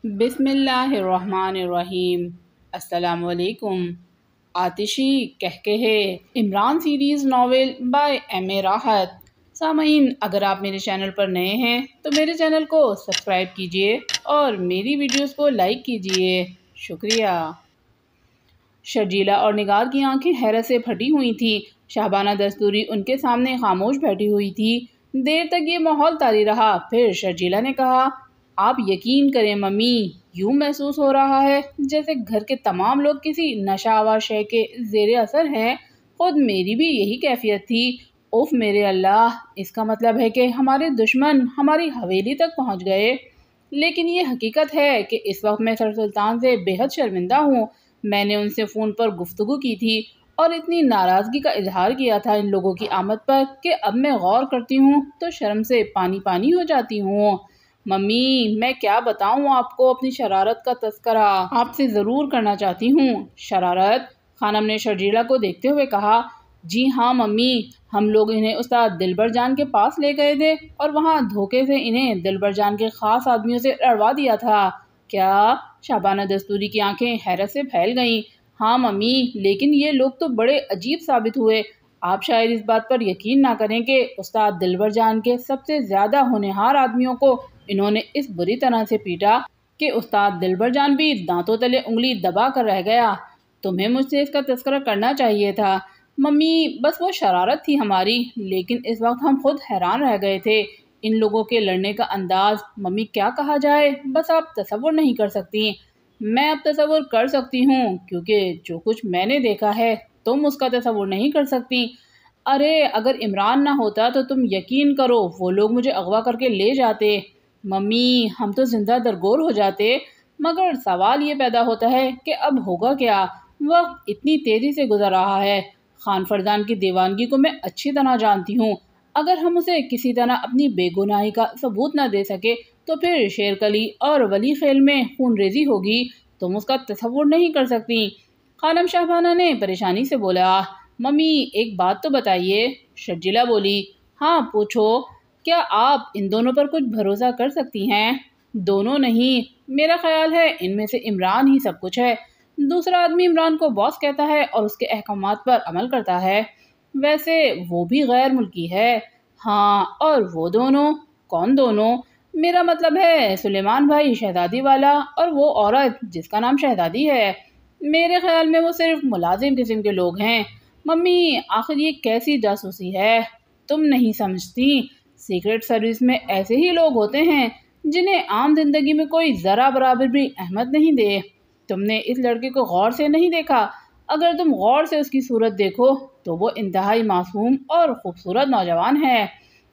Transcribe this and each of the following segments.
بسم اللہ الرحمن الرحیم۔ السلام علیکم۔ آتشی کہکہے Imran series novel by M A Rahat. سامعین، اگر آپ میرے چینل پر نئے ہیں تو میرے چینل کو سبسکرائب کیجئے اور میری ویڈیوز کو لائک کیجئے، شکریہ۔ شرجیلا اور نگار کی آنکھیں حیرت سے پھٹی ہوئی تھیں۔ شاہبانہ دستوری ان کے سامنے خاموش بیٹھی ہوئی تھی۔ دیر تک یہ ماحول طاری رہا، پھر شرجیلا نے کہا، آپ یقین کریں ممی، یوں محسوس ہو رہا ہے جیسے گھر کے تمام لوگ کسی نشہ آور شے کے زیر اثر ہیں۔ خود میری بھی یہی کیفیت تھی۔ اوف میرے اللہ، اس کا مطلب ہے کہ ہمارے دشمن ہماری حویلی تک پہنچ گئے۔ لیکن یہ حقیقت ہے کہ اس وقت میں سر سلطان سے بے حد شرمندہ ہوں۔ میں نے ان سے فون پر گفتگو کی تھی اور اتنی ناراضگی کا اظہار کیا تھا ان لوگوں کی آمد پر کہ اب میں غور کرتی ہوں تو شرم سے پانی پانی ہو جاتی ہوں۔ ممی، میں کیا بتاؤں آپ کو اپنی شرارت کا تذکرہ آپ سے ضرور کرنا چاہتی ہوں۔ شرارت؟ خانم نے شرجیلا کو دیکھتے ہوئے کہا۔ جی ہاں ممی، ہم لوگ انہیں استاد دلبر جان کے پاس لے گئے تھے اور وہاں دھوکے سے انہیں دلبر جان کے خاص آدمیوں سے لڑوا دیا تھا۔ کیا؟ شاہبانہ دستوری کی آنکھیں حیرت سے پھیل گئیں۔ ہاں ممی، لیکن یہ لوگ تو بڑے عجیب ثابت ہوئے۔ آپ شاید اس بات پر یقین نہ کریں کہ استاد دلبر جان کے سب سے زیادہ ہونہار آدمیوں کو انہوں نے اس بری طرح سے پیٹا کہ استاد دلبر جان بھی دانتوں تلے انگلی دبا کر رہ گیا۔ تمہیں مجھ سے اس کا تذکرہ کرنا چاہیے تھا ممی، بس وہ شرارت تھی ہماری، لیکن اس وقت ہم خود حیران رہ گئے تھے۔ ان لوگوں کے لڑنے کا انداز، ممی کیا کہا جائے، بس آپ تصور نہیں کر سکتی۔ میں اب تصور کر سکتی ہوں، کیونکہ جو کچھ میں نے دیکھا ہے تم اس کا تصور نہیں کر سکتی۔ ارے اگر عمران نہ ہوتا تو تم یقین کرو وہ لوگ مجھے اغوا کر کے لے جاتے۔ ممی، ہم تو زندہ درگور ہو جاتے، مگر سوال یہ پیدا ہوتا ہے کہ اب ہوگا کیا؟ وقت اتنی تیزی سے گزر رہا ہے۔ خان فرزان کی دیوانگی کو میں اچھی طرح جانتی ہوں۔ اگر ہم اسے کسی طرح اپنی بے گناہی کا ثبوت نہ دے سکے تو پھر شیرکلی اور ولی خیل میں خون ریزی ہوگی۔ تم اس کا تصور نہیں کر سکتی۔ خانم شاہبانہ نے پریشانی سے بولا۔ ممی ایک بات تو بتائیے۔ شرجیلا بولی۔ ہاں پوچھو۔ کیا آپ ان دونوں پر کچھ بھروسہ کر سکتی ہیں؟ دونوں نہیں، میرا خیال ہے ان میں سے عمران ہی سب کچھ ہے۔ دوسرا آدمی عمران کو باس کہتا ہے اور اس کے احکامات پر عمل کرتا ہے۔ ویسے وہ بھی غیر ملکی ہے۔ ہاں، اور وہ دونوں؟ کون دونوں؟ میرا مطلب ہے سلیمان بھائی شہزادی والا اور وہ عورت جس کا نام شہزادی ہے۔ میرے خیال میں وہ صرف ملازم قسم کے لوگ ہیں۔ ممی آخر یہ کیسی جاسوسی ہے؟ تم نہیں سمجھتی، سیکرٹ سروس میں ایسے ہی لوگ ہوتے ہیں جنہیں عام زندگی میں کوئی ذرا برابر بھی اہمیت نہیں دے۔ تم نے اس لڑکے کو غور سے نہیں دیکھا؟ اگر تم غور سے اس کی صورت دیکھو تو وہ انتہائی معصوم اور خوبصورت نوجوان ہے۔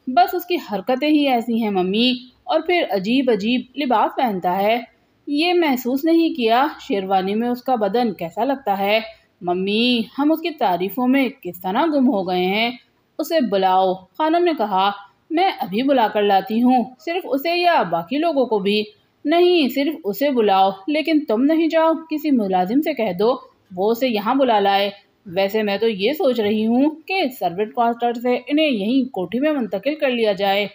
بس اس کی حرکتیں ہی ایسی ہیں ممی، اور پھر عجیب عجیب لباس پہنتا ہے۔ یہ محسوس نہیں کیا شیروانی میں اس کا بدن کیسا لگتا ہے؟ ممی ہم اس کی تعریفوں میں کس طرح گم ہو گئے ہیں۔ اسے بلاؤ، خانم نے کہا۔ میں ابھی بلا کر لاتی ہوں، صرف اسے یا باقی لوگوں کو بھی؟ نہیں، صرف اسے بلاؤ، لیکن تم نہیں جاؤ، کسی ملازم سے کہہ دو وہ اسے یہاں بلا لائے۔ ویسے میں تو یہ سوچ رہی ہوں کہ سروٹ کوارٹر سے انہیں یہیں کوٹھی میں منتقل کر لیا جائے۔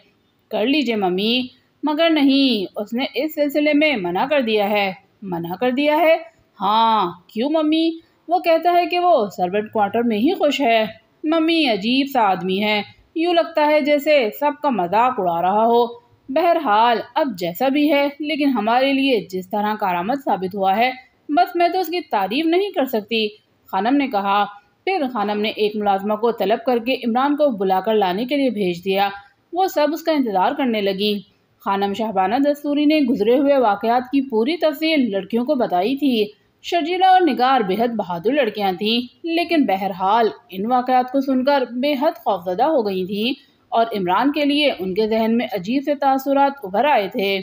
کر لیجئے ممی، مگر نہیں، اس نے اس سلسلے میں منع کر دیا ہے۔ منع کر دیا ہے؟ ہاں۔ کیوں ممی؟ وہ کہتا ہے کہ وہ سروٹ کوارٹر میں ہی خوش ہے۔ ممی عجیب سا آدمی ہے، یوں لگتا ہے جیسے سب کا مذاق اڑا رہا ہو۔ بہرحال اب جیسا بھی ہے، لیکن ہمارے لیے جس طرح کارآمد ثابت ہوا ہے، بس میں تو اس کی تعریف نہیں کر سکتی، خانم نے کہا۔ پھر خانم نے ایک ملازمہ کو طلب کر کے عمران کو بلا کر لانے کے لیے بھیج دیا۔ وہ سب اس کا انتظار کرنے لگیں۔ خانم شاہبانہ دستوری نے گزرے ہوئے واقعات کی پوری تفصیل لڑکیوں کو بتائی تھی۔ شرجیلا اور نگار بے حد بہادر لڑکیاں تھیں، لیکن بہرحال ان واقعات کو سن کر بے حد خوفزدہ ہو گئی تھیں، اور عمران کے لیے ان کے ذہن میں عجیب سے تاثرات ابھر آئے تھے۔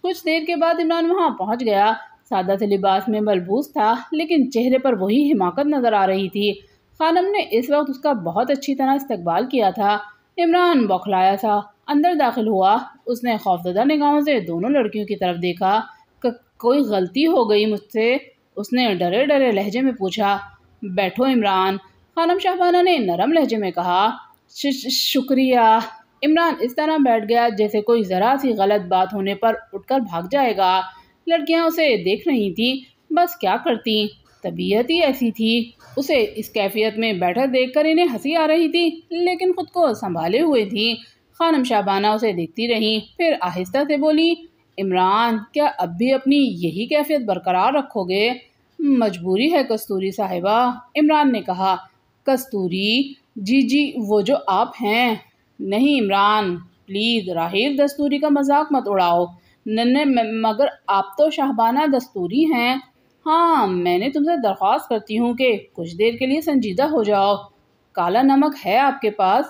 کچھ دیر کے بعد عمران وہاں پہنچ گیا۔ سادہ سے لباس میں ملبوس تھا، لیکن چہرے پر وہی حماقت نظر آ رہی تھی۔ خانم نے اس وقت اس کا بہت اچھی طرح استقبال کیا تھا۔ عمران بوکھلایا سا اندر داخل ہوا۔ اس نے خوفزدہ نگاہوں سے دونوں لڑکیوں کی طرف دیکھا۔ کوئی غلطی ہو گئی مجھ سے؟ اس نے ڈرے ڈرے لہجے میں پوچھا۔ بیٹھو عمران، خانم شاہبانہ نے نرم لہجے میں کہا۔ شکریہ۔ عمران اس طرح بیٹھ گیا جیسے کوئی ذرا سی غلط بات ہونے پر اٹھ کر بھاگ جائے گا۔ لڑکیاں اسے دیکھ رہی تھیں، بس کیا کرتی، طبیعت ہی ایسی تھی۔ اسے اس کیفیت میں بیٹھا دیکھ کر انہیں ہنسی آ رہی تھی، لیکن خود کو سنبھالے ہوئے تھی۔ خانم شہبانہ اسے دیکھتی رہیں، پھر آہستہ سے بولی، عمران، کیا اب بھی اپنی یہی کیفیت برقرار رکھو گے؟ مجبوری ہے کستوری صاحبہ، عمران نے کہا۔ کستوری؟ جی وہ جو آپ ہیں۔ نہیں عمران، پلیز راہیل دستوری کا مذاق مت اڑاؤ۔ ننے مگر آپ تو شہبانہ دستوری ہیں۔ ہاں، میں نے تم سے درخواست کرتی ہوں کہ کچھ دیر کے لیے سنجیدہ ہو جاؤ۔ کالا نمک ہے آپ کے پاس؟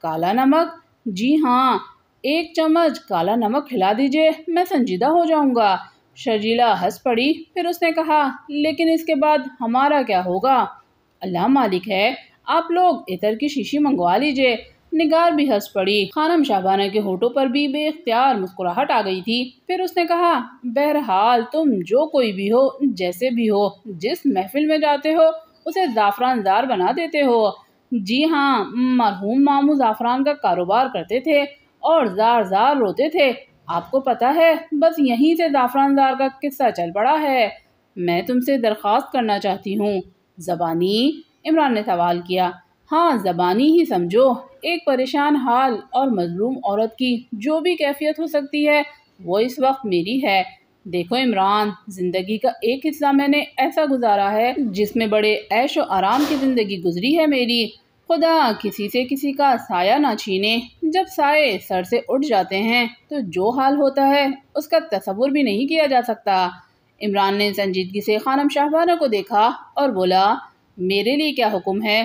کالا نمک؟ جی ہاں، 1 چمچ کالا نمک کھلا دیجئے، میں سنجیدہ ہو جاؤں گا۔ شرجیلا ہنس پڑی، پھر اس نے کہا، لیکن اس کے بعد ہمارا کیا ہوگا؟ اللہ مالک ہے، آپ لوگ عطر کی شیشی منگوا لیجئے۔ نگار بھی ہنس پڑی۔ خانم شہبانہ کے ہونٹوں پر بھی بے اختیار مسکراہٹ آ گئی تھی۔ پھر اس نے کہا، بہرحال تم جو کوئی بھی ہو، جیسے بھی ہو، جس محفل میں جاتے ہو اسے زعفران زار بنا دیتے ہو۔ جی ہاں، مرحوم ماموں زعفران کا کاروبار کرتے تھے اور زار زار روتے تھے۔ آپ کو پتہ ہے، بس یہیں سے زعفران زار کا قصہ چل پڑا ہے۔ میں تم سے درخواست کرنا چاہتی ہوں۔ زبانی؟ عمران نے سوال کیا۔ ہاں، زبانی ہی سمجھو۔ ایک پریشان حال اور مظلوم عورت کی جو بھی کیفیت ہو سکتی ہے وہ اس وقت میری ہے۔ دیکھو عمران، زندگی کا ایک حصہ میں نے ایسا گزارا ہے جس میں بڑے عیش و آرام کی زندگی گزری ہے میری۔ خدا کسی سے کسی کا سایہ نہ چھینے۔ جب سائے سر سے اٹھ جاتے ہیں تو جو حال ہوتا ہے اس کا تصور بھی نہیں کیا جا سکتا۔ عمران نے سنجیدگی سے خانم شہبانہ کو دیکھا اور بولا، میرے لیے کیا حکم ہے؟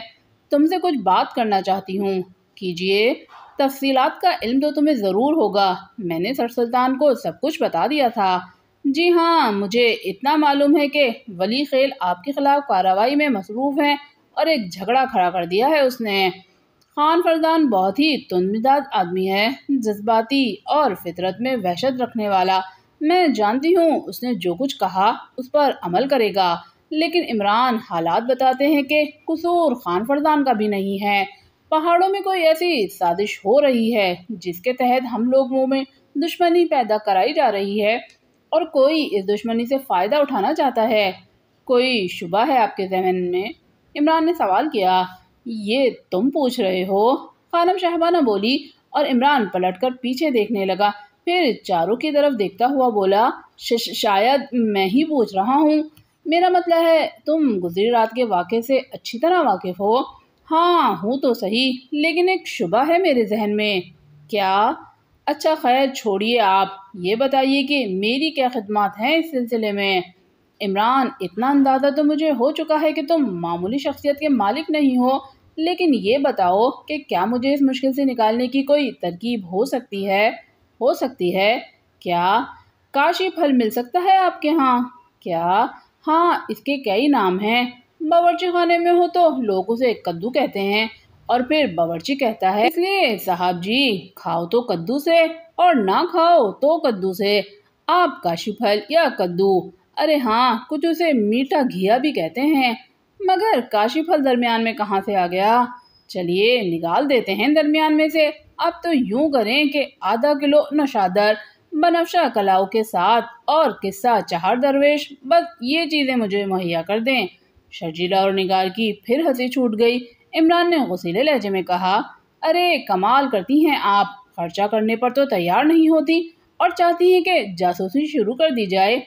تم سے کچھ بات کرنا چاہتی ہوں۔ کیجئے۔ تفصیلات کا علم تو تمہیں ضرور ہوگا، میں نے سر سلطان کو سب کچھ بتا دیا تھا۔ جی ہاں، مجھے اتنا معلوم ہے کہ ولی خیل آپ کے خلاف کارروائی میں مصروف ہیں اور ایک جھگڑا کھڑا کر دیا ہے اس نے۔ خان فرزان بہت ہی تند مزاج آدمی ہے، جذباتی اور فطرت میں وحشت رکھنے والا۔ میں جانتی ہوں اس نے جو کچھ کہا اس پر عمل کرے گا، لیکن عمران حالات بتاتے ہیں کہ قصور خان فرزان کا بھی نہیں ہے۔ پہاڑوں میں کوئی ایسی سازش ہو رہی ہے جس کے تحت ہم لوگوں میں دشمنی پیدا کرائی جا رہی ہے اور کوئی اس دشمنی سے فائدہ اٹھانا چاہتا ہے۔ کوئی شبہ ہے آپ کے ذہن میں؟ عمران نے سوال کیا۔ یہ تم پوچھ رہے ہو؟ خانم شہبانہ بولی اور عمران پلٹ کر پیچھے دیکھنے لگا، پھر چاروں کی طرف دیکھتا ہوا بولا، شاید میں ہی پوچھ رہا ہوں۔ میرا مطلب ہے تم گزری رات کے واقعے سے اچھی طرح واقف ہو۔ ہاں ہوں تو صحیح، لیکن ایک شبہ ہے میرے ذہن میں۔ کیا؟ اچھا خیر چھوڑیے، آپ یہ بتائیے کہ میری کیا خدمات ہیں اس سلسلے میں؟ عمران، اتنا اندازہ تو مجھے ہو چکا ہے کہ تم معمولی شخصیت کے مالک نہیں ہو، لیکن یہ بتاؤ کہ کیا مجھے اس مشکل سے نکالنے کی کوئی ترکیب ہو سکتی ہے؟ ہو سکتی ہے؟ کیا؟ کاشی پھل مل سکتا ہے آپ کے ہاں؟ کیا؟ ہاں، اس کے کئی نام ہیں۔ باورچی خانے میں ہو تو لوگ اسے کدو کہتے ہیں اور پھر باورچی کہتا ہے، اس لیے صاحب جی، کھاؤ تو کدو سے اور نہ کھاؤ تو کدو سے۔ آپ کاشی پھل یا کدو، ارے ہاں، کچھ اسے میٹھا گھیا بھی کہتے ہیں، مگر کاشی پھل درمیان میں کہاں سے آ گیا؟ چلیے نکال دیتے ہیں درمیان میں سے۔ اب تو یوں کریں کہ ½ کلو نوشادر، بنفشہ کلاؤ کے ساتھ اور قصہ چہار درویش، بس یہ چیزیں مجھے مہیا کر دیں۔ شرجیلا اور نگار کی پھر ہنسی چھوٹ گئی۔ عمران نے غصیلے لہجے میں کہا، ارے کمال کرتی ہیں آپ، خرچہ کرنے پر تو تیار نہیں ہوتی اور چاہتی ہیں کہ جاسوسی شروع کر دی جائے۔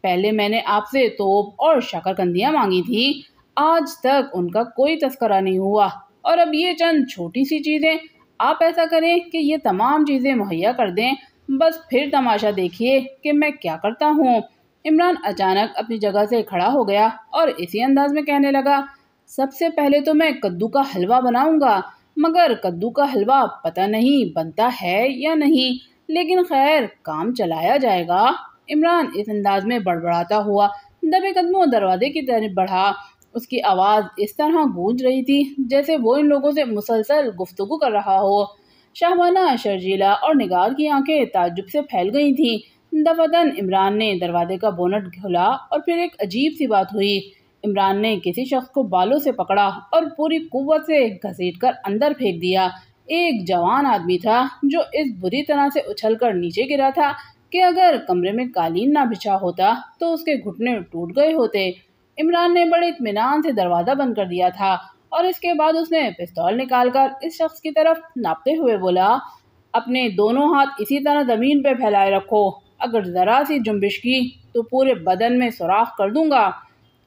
پہلے میں نے آپ سے توپ اور شکرکندیاں مانگی تھیں، آج تک ان کا کوئی تذکرہ نہیں ہوا، اور اب یہ چند چھوٹی سی چیزیں۔ آپ ایسا کریں کہ یہ تمام چیزیں مہیا کر دیں، بس پھر تماشا دیکھیے کہ میں کیا کرتا ہوں۔ عمران اچانک اپنی جگہ سے کھڑا ہو گیا اور اسی انداز میں کہنے لگا، سب سے پہلے تو میں کدو کا حلوہ بناؤں گا، مگر کدو کا حلوہ پتہ نہیں بنتا ہے یا نہیں، لیکن خیر کام چلایا جائے گا۔ عمران اس انداز میں بڑبڑاتا ہوا دبے قدموں دروازے کی طرف بڑھا۔ اس کی آواز اس طرح گونج رہی تھی جیسے وہ ان لوگوں سے مسلسل گفتگو کر رہا ہو۔ شہبانہ، شرجیلا اور نگار کی آنکھیں تعجب سے پھیل گئی تھیں۔ دفعتاً عمران نے دروازے کا بونٹ کھولا اور پھر ایک عجیب سی بات ہوئی۔ عمران نے کسی شخص کو بالوں سے پکڑا اور پوری قوت سے گھسیٹ کر اندر پھینک دیا۔ ایک جوان آدمی تھا جو اس بری طرح سے اچھل کر نیچے گرا تھا کہ اگر کمرے میں قالین نہ بچھا ہوتا تو اس کے گھٹنے ٹوٹ گئے ہوتے۔ عمران نے بڑے اطمینان سے دروازہ بند کر دیا تھا اور اس کے بعد اس نے پستول نکال کر اس شخص کی طرف ناپتے ہوئے بولا، اپنے دونوں ہاتھ اسی طرح زمین پہ پھیلائے رکھو، اگر ذرا سی جنبش کی تو پورے بدن میں سوراخ کر دوں گا۔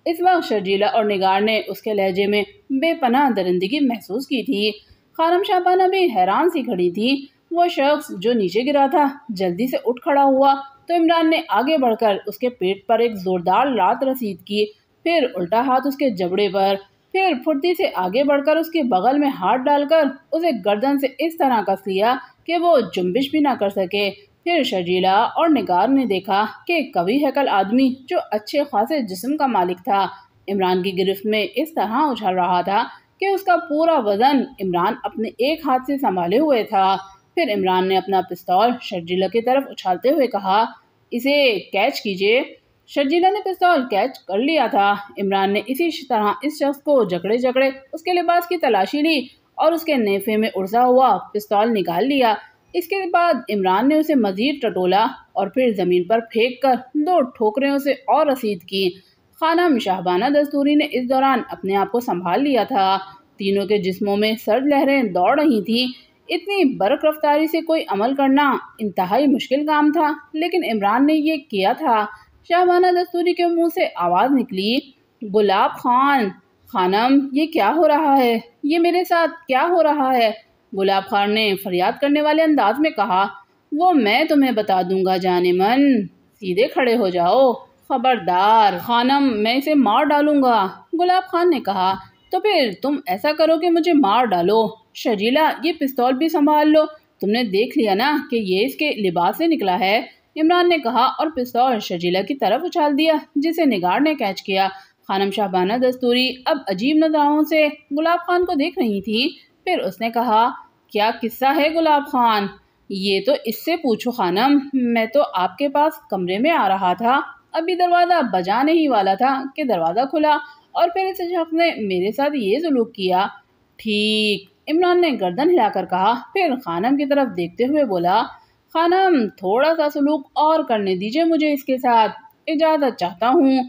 اس وقت شرجیلہ اور نگار نے اس کے لہجے میں بے پناہ درندگی محسوس کی تھی۔ خانم شاہبانہ بھی حیران سی کھڑی تھی۔ وہ شخص جو نیچے گرا تھا جلدی سے اٹھ کھڑا ہوا تو عمران نے آگے بڑھ کر اس کے پیٹ پر ایک زوردار لات رسید کی، پھر الٹا ہاتھ اس کے جبڑے پر، پھر پھرتی سے آگے بڑھ کر اس کے بغل میں ہاتھ ڈال کر اسے گردن سے اس طرح کس لیا کہ وہ جنبش بھی نہ کر سکے۔ پھر شرجیلہ اور نگار نے دیکھا کہ قوی ہیکل آدمی جو اچھے خاصے جسم کا مالک تھا عمران کی گرفت میں اس طرح اچھل رہا تھا کہ اس کا پورا وزن عمران اپنے ایک ہاتھ سے سنبھالے ہوئے تھا۔ پھر عمران نے اپنا پستول شرجیلہ کی طرف اچھالتے ہوئے کہا، اسے کیچ کیجئے۔ شرجیلہ نے پستول کیچ کر لیا تھا۔ عمران نے اسی طرح اس شخص کو جکڑے جکڑے اس کے لباس کی تلاشی لی اور اس کے نیفے میں ارزا ہوا پستول نکال لیا۔ اس کے بعد عمران نے اسے مزید ٹٹولا اور پھر زمین پر پھینک کر 2 ٹھوکریں اسے اور رسید کی۔ خانم شاہبانہ دستوری نے اس دوران اپنے آپ کو سنبھال لیا تھا۔ تینوں کے جسموں میں سرد لہریں دوڑ رہی تھیں۔ اتنی برق رفتاری سے کوئی عمل کرنا انتہائی مشکل کام تھا، لیکن عمران نے یہ کیا تھا۔ شاہبانہ دستوری کے منہ سے آواز نکلی، گلاب خان۔ خانم، یہ کیا ہو رہا ہے؟ یہ میرے ساتھ کیا ہو رہا ہے؟ گلاب خان نے فریاد کرنے والے انداز میں کہا، وہ میں تمہیں بتا دوں گا جان من، سیدھے کھڑے ہو جاؤ، خبردار خانم، میں اسے مار ڈالوں گا۔ گلاب خان نے کہا، تو پھر تم ایسا کرو کہ مجھے مار ڈالو۔ شرجیلہ، یہ پستول بھی سنبھال لو، تم نے دیکھ لیا نا کہ یہ اس کے لباس سے نکلا ہے۔ عمران نے کہا اور پستول شرجیلہ کی طرف اچھال دیا جسے نگار نے کیچ کیا۔ خانم شاہبانہ دستوری اب عجیب نظروں سے گلاب خان کو دیکھ رہی تھی۔ پھر اس نے کہا، کیا قصہ ہے گلاب خان؟ یہ تو اس سے پوچھو خانم، میں تو آپ کے پاس کمرے میں آ رہا تھا، ابھی دروازہ بجانے ہی والا تھا کہ دروازہ کھلا اور پھر اس شخص نے میرے ساتھ یہ سلوک کیا۔ ٹھیک، عمران نے گردن ہلا کر کہا، پھر خانم کی طرف دیکھتے ہوئے بولا، خانم تھوڑا سا سلوک اور کرنے دیجئے مجھے اس کے ساتھ، اجازت چاہتا ہوں،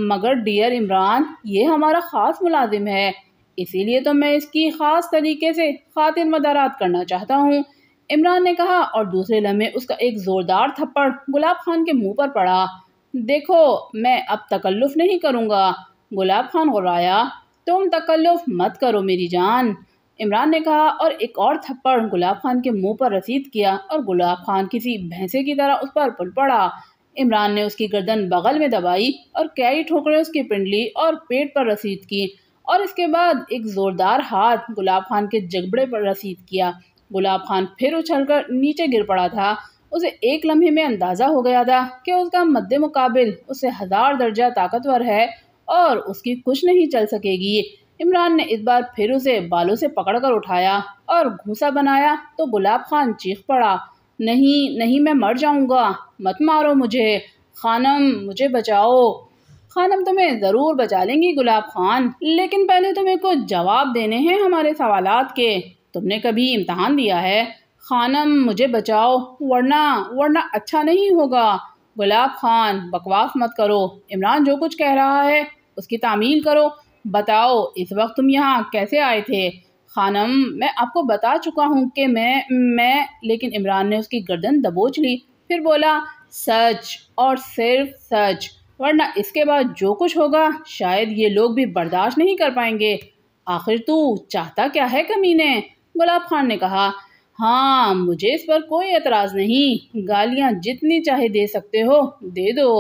مگر ڈیئر عمران، یہ ہمارا خاص ملازم ہے، اسی لیے تو میں اس کی خاص طریقے سے خاطر مدارات کرنا چاہتا ہوں، عمران نے کہا اور دوسرے لمحے اس کا ایک زوردار تھپڑ گلاب خان کے منہ پر پڑا۔ دیکھو، میں اب تکلف نہیں کروں گا۔ گلاب خان غرایا، تم تکلف مت کرو میری جان، عمران نے کہا اور ایک اور تھپڑ گلاب خان کے منہ پر رسید کیا اور گلاب خان کسی بھینسے کی طرح اس پر پل پڑا۔ عمران نے اس کی گردن بغل میں دبائی اور کئی ٹھوکریں اس کی پنڈلی اور پیٹ پر رسید کی اور اس کے بعد ایک زوردار ہاتھ گلاب خان کے جبڑے پر رسید کیا۔ گلاب خان پھر اچھل کر نیچے گر پڑا تھا۔ اسے ایک لمحے میں اندازہ ہو گیا تھا کہ اس کا مد مقابل اس سے 1000 درجہ طاقتور ہے اور اس کی کچھ نہیں چل سکے گی۔ عمران نے اس بار پھر اسے بالوں سے پکڑ کر اٹھایا اور گھوسا بنایا تو گلاب خان چیخ پڑا، نہیں نہیں، میں مر جاؤں گا، مت مارو مجھے، خانم مجھے بچاؤ۔ خانم تمہیں ضرور بچا لیں گی گلاب خان، لیکن پہلے تمہیں کچھ جواب دینے ہیں ہمارے سوالات کے۔ تم نے کبھی امتحان دیا ہے؟ خانم مجھے بچاؤ ورنہ اچھا نہیں ہوگا۔ گلاب خان بکواس مت کرو، عمران جو کچھ کہہ رہا ہے اس کی تعمیل کرو، بتاؤ اس وقت تم یہاں کیسے آئے تھے؟ خانم میں آپ کو بتا چکا ہوں کہ میں لیکن عمران نے اس کی گردن دبوچ لی، پھر بولا، سچ اور صرف سچ، ورنہ اس کے بعد جو کچھ ہوگا شاید یہ لوگ بھی برداشت نہیں کر پائیں گے۔ آخر تو چاہتا کیا ہے کمینے؟ گلاب خان نے کہا، ہاں مجھے اس پر کوئی اعتراض نہیں، گالیاں جتنی چاہے دے سکتے ہو دے دو،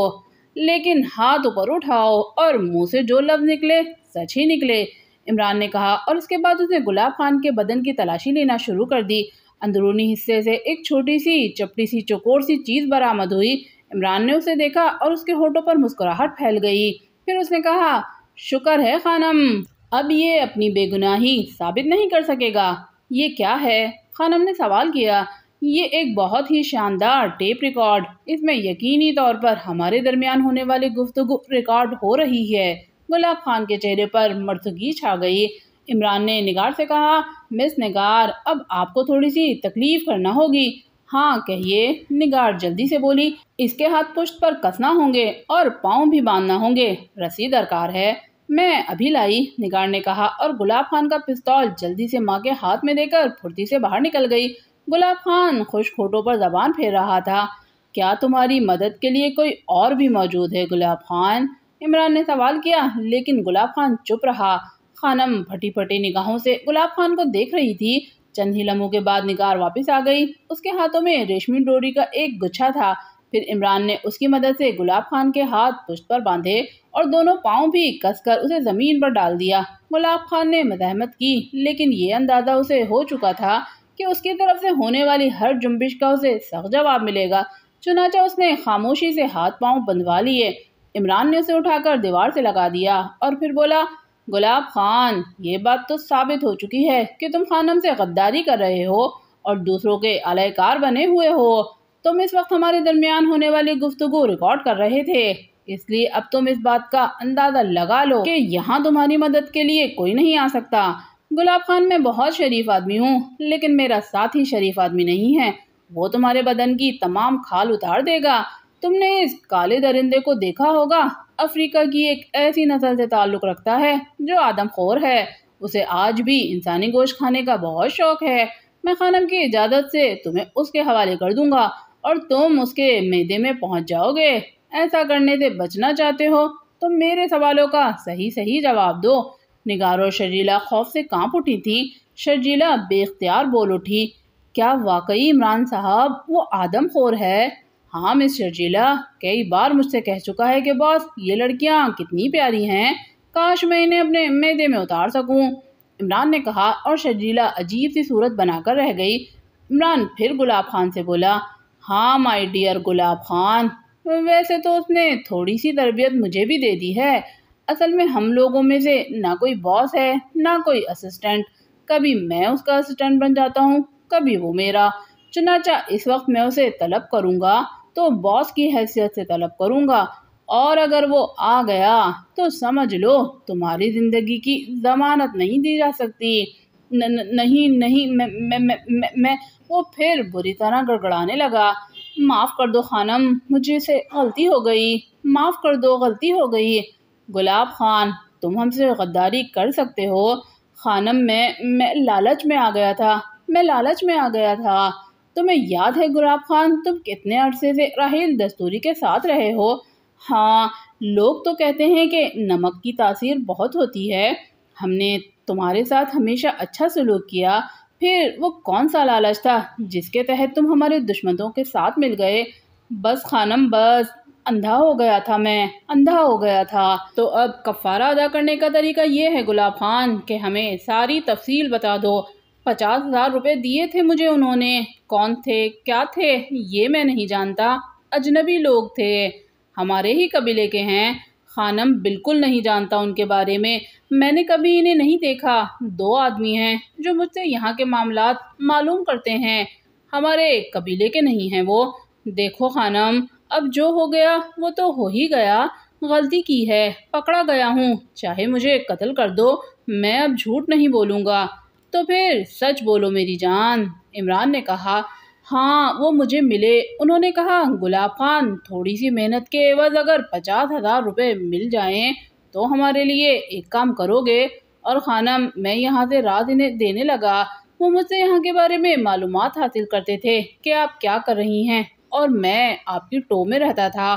لیکن ہاتھ اوپر اٹھاؤ اور منہ سے جو لفظ نکلے سچ ہی نکلے، عمران نے کہا اور اس کے بعد اس نے گلاب خان کے بدن کی تلاشی لینا شروع کر دی۔ اندرونی حصے سے ایک چھوٹی سی چپٹی سی چوکور سی چیز برآمد ہوئی۔ عمران نے اسے دیکھا اور اس کے ہونٹوں پر مسکراہٹ پھیل گئی۔ پھر اس نے کہا، شکر ہے خانم، اب یہ اپنی بے گناہی ثابت نہیں کر سکے گا۔ یہ کیا ہے؟ خانم نے سوال کیا۔ یہ ایک بہت ہی شاندار ٹیپ ریکارڈ، اس میں یقینی طور پر ہمارے درمیان ہونے والی گفتگو ریکارڈ ہو رہی ہے۔ گلاب خان کے چہرے پر مرتگی چھا گئی۔ عمران نے نگار سے کہا، مس نگار، اب آپ کو تھوڑی سی تکلیف کرنا ہوگی، ہاں کہیے، نگار جلدی سے بولی۔ اس کے ہاتھ پشت پر کسنا ہوں گے اور پاؤں بھی باندھنا ہوں گے، رسی درکار ہے۔ میں ابھی لائی، نگار نے کہا، اور گلاب خان کا پستول جلدی سے ماں کے ہاتھ میں دے کر پھرتی سے باہر نکل گئی۔ گلاب خان خشک ہونٹوں پر زبان پھیر رہا تھا۔ کیا تمہاری مدد کے لیے کوئی اور بھی موجود ہے گلاب خان؟ عمران نے سوال کیا، لیکن گلاب خان چپ رہا۔ خانم پھٹی پھٹی نگاہوں سے گلاب خان کو دیکھ رہی تھی۔ چند ہی لمحوں کے بعد نگار واپس آ گئی۔ اس کے ہاتھوں میں ریشمی ڈوری کا ایک گچھا تھا۔ پھر عمران نے اس کی مدد سے گلاب خان کے ہاتھ پشت پر باندھے اور دونوں پاؤں بھی کس کر اسے زمین پر ڈال دیا۔ گلاب خان نے مزاحمت کی، لیکن یہ اندازہ اسے ہو چکا تھا کہ اس کی طرف سے ہونے والی ہر جنبش کا اسے سخت جواب ملے گا۔ چنانچہ اس نے خاموشی سے ہاتھ پاؤں بندھوا لیے۔ عمران نے اسے اٹھا کر دیوار سے لگا دیا اور پھر بولا، گلاب خان، یہ بات تو ثابت ہو چکی ہے کہ تم خانم سے غداری کر رہے ہو اور دوسروں کے اعلی کار بنے ہوئے ہو۔ تم اس وقت ہمارے درمیان ہونے والی گفتگو ریکارڈ کر رہے تھے، اس لیے اب تم اس بات کا اندازہ لگا لو کہ یہاں تمہاری مدد کے لیے کوئی نہیں آ سکتا۔ گلاب خان، میں بہت شریف آدمی ہوں، لیکن میرا ساتھی شریف آدمی نہیں ہے۔ وہ تمہارے بدن کی تمام کھال اتار دے گا۔ تم نے اس کالے درندے کو دیکھا ہوگا، افریقہ کی ایک ایسی نسل سے تعلق رکھتا ہے جو آدم خور ہے۔ اسے آج بھی انسانی گوشت کھانے کا بہت شوق ہے۔ میں خانم کی اجازت سے تمہیں اس کے حوالے کر دوں گا اور تم اس کے معدے میں پہنچ جاؤ گے۔ ایسا کرنے سے بچنا چاہتے ہو تو میرے سوالوں کا صحیح جواب دو۔ نگار اور شرجیلہ خوف سے کانپ اٹھی تھی۔ شرجیلہ بے اختیار بول اٹھی، کیا واقعی عمران صاحب وہ آدم خور ہے؟ ہاں مس شرجیلہ، کئی بار مجھ سے کہہ چکا ہے کہ باس، یہ لڑکیاں کتنی پیاری ہیں، کاش میں انہیں اپنے معدے میں اتار سکوں، عمران نے کہا، اور شرجیلہ عجیب سی صورت بنا کر رہ گئی۔ عمران پھر گلاب خان سے بولا، ہاں مائی ڈیئر گلاب خان، ویسے تو اس نے تھوڑی سی تربیت مجھے بھی دے دی ہے۔ اصل میں ہم لوگوں میں سے نہ کوئی باس ہے نہ کوئی اسسٹنٹ، کبھی میں اس کا اسسٹنٹ بن جاتا ہوں، کبھی وہ میرا۔ چنانچہ اس وقت میں اسے طلب کروں گا تو باس کی حیثیت سے طلب کروں گا، اور اگر وہ آ گیا تو سمجھ لو تمہاری زندگی کی ضمانت نہیں دی جا سکتی۔ نہیں میں وہ پھر بری طرح گڑگڑانے لگا۔ معاف کر دو خانم، مجھے سے غلطی ہو گئی، معاف کر دو، غلطی ہو گئی۔ گلاب خان، تم ہم سے غداری کر سکتے ہو۔ خانم، میں لالچ میں آ گیا تھا۔ تمہیں یاد ہے گلاب خان، تم کتنے عرصے سے راحیل دستوری کے ساتھ رہے ہو؟ ہاں، لوگ تو کہتے ہیں کہ نمک کی تاثیر بہت ہوتی ہے۔ ہم نے تمہارے ساتھ ہمیشہ اچھا سلوک کیا، پھر وہ کون سا لالچ تھا جس کے تحت تم ہمارے دشمنوں کے ساتھ مل گئے؟ بس خانم، بس، اندھا ہو گیا تھا۔ تو اب کفارہ ادا کرنے کا طریقہ یہ ہے گلاب خان کہ ہمیں ساری تفصیل بتا دو۔ 50,000 روپے دیے تھے مجھے انہوں نے، کون تھے، کیا تھے، یہ میں نہیں جانتا، اجنبی لوگ تھے، ہمارے ہی قبیلے کے ہیں۔ خانم، بالکل نہیں جانتا ان کے بارے میں نے کبھی انہیں نہیں دیکھا۔ 2 آدمی ہیں جو مجھ سے یہاں کے معاملات معلوم کرتے ہیں، ہمارے قبیلے کے نہیں ہیں وہ۔ دیکھو خانم، اب جو ہو گیا وہ تو ہو ہی گیا، غلطی کی ہے، پکڑا گیا ہوں، چاہے مجھے قتل کر دو، میں اب جھوٹ نہیں بولوں گا۔ تو پھر سچ بولو میری جان، عمران نے کہا۔ ہاں، وہ مجھے ملے، انہوں نے کہا، گلاب خان، تھوڑی سی محنت کے عوض اگر 50,000 روپے مل جائیں تو ہمارے لیے ایک کام کرو گے؟ اور خانم، میں یہاں سے راز انہیں دینے لگا، وہ مجھ سے یہاں کے بارے میں معلومات حاصل کرتے تھے کہ آپ کیا کر رہی ہیں، اور میں آپ کی ٹو میں رہتا تھا۔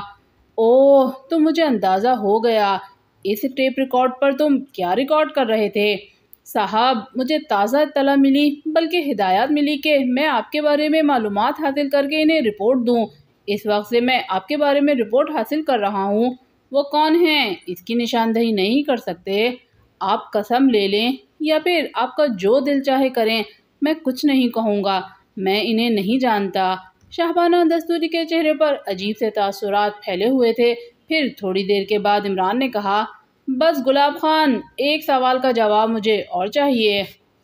اوہ، تو مجھے اندازہ ہو گیا، اس ٹیپ ریکارڈ پر تم کیا ریکارڈ کر رہے تھے؟ صاحب، مجھے تازہ اطلاع ملی، بلکہ ہدایات ملی کہ میں آپ کے بارے میں معلومات حاصل کر کے انہیں رپورٹ دوں۔ اس وقت سے میں آپ کے بارے میں رپورٹ حاصل کر رہا ہوں۔ وہ کون ہیں اس کی نشاندہی نہیں کر سکتے، آپ قسم لے لیں یا پھر آپ کا جو دل چاہے کریں، میں کچھ نہیں کہوں گا، میں انہیں نہیں جانتا۔ شاہبانہ دستوری کے چہرے پر عجیب سے تاثرات پھیلے ہوئے تھے۔ پھر تھوڑی دیر کے بعد عمران نے کہا، بس گلاب خان، ایک سوال کا جواب مجھے اور چاہیے۔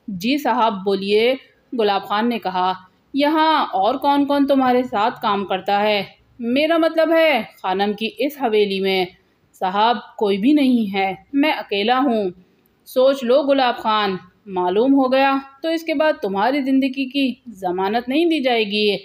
جی صاحب، بولیے، گلاب خان نے کہا۔ یہاں اور کون کون تمہارے ساتھ کام کرتا ہے؟ میرا مطلب ہے خانم کی اس حویلی میں۔ صاحب، کوئی بھی نہیں ہے، میں اکیلا ہوں۔ سوچ لو گلاب خان، معلوم ہو گیا تو اس کے بعد تمہاری زندگی کی ضمانت نہیں دی جائے گی۔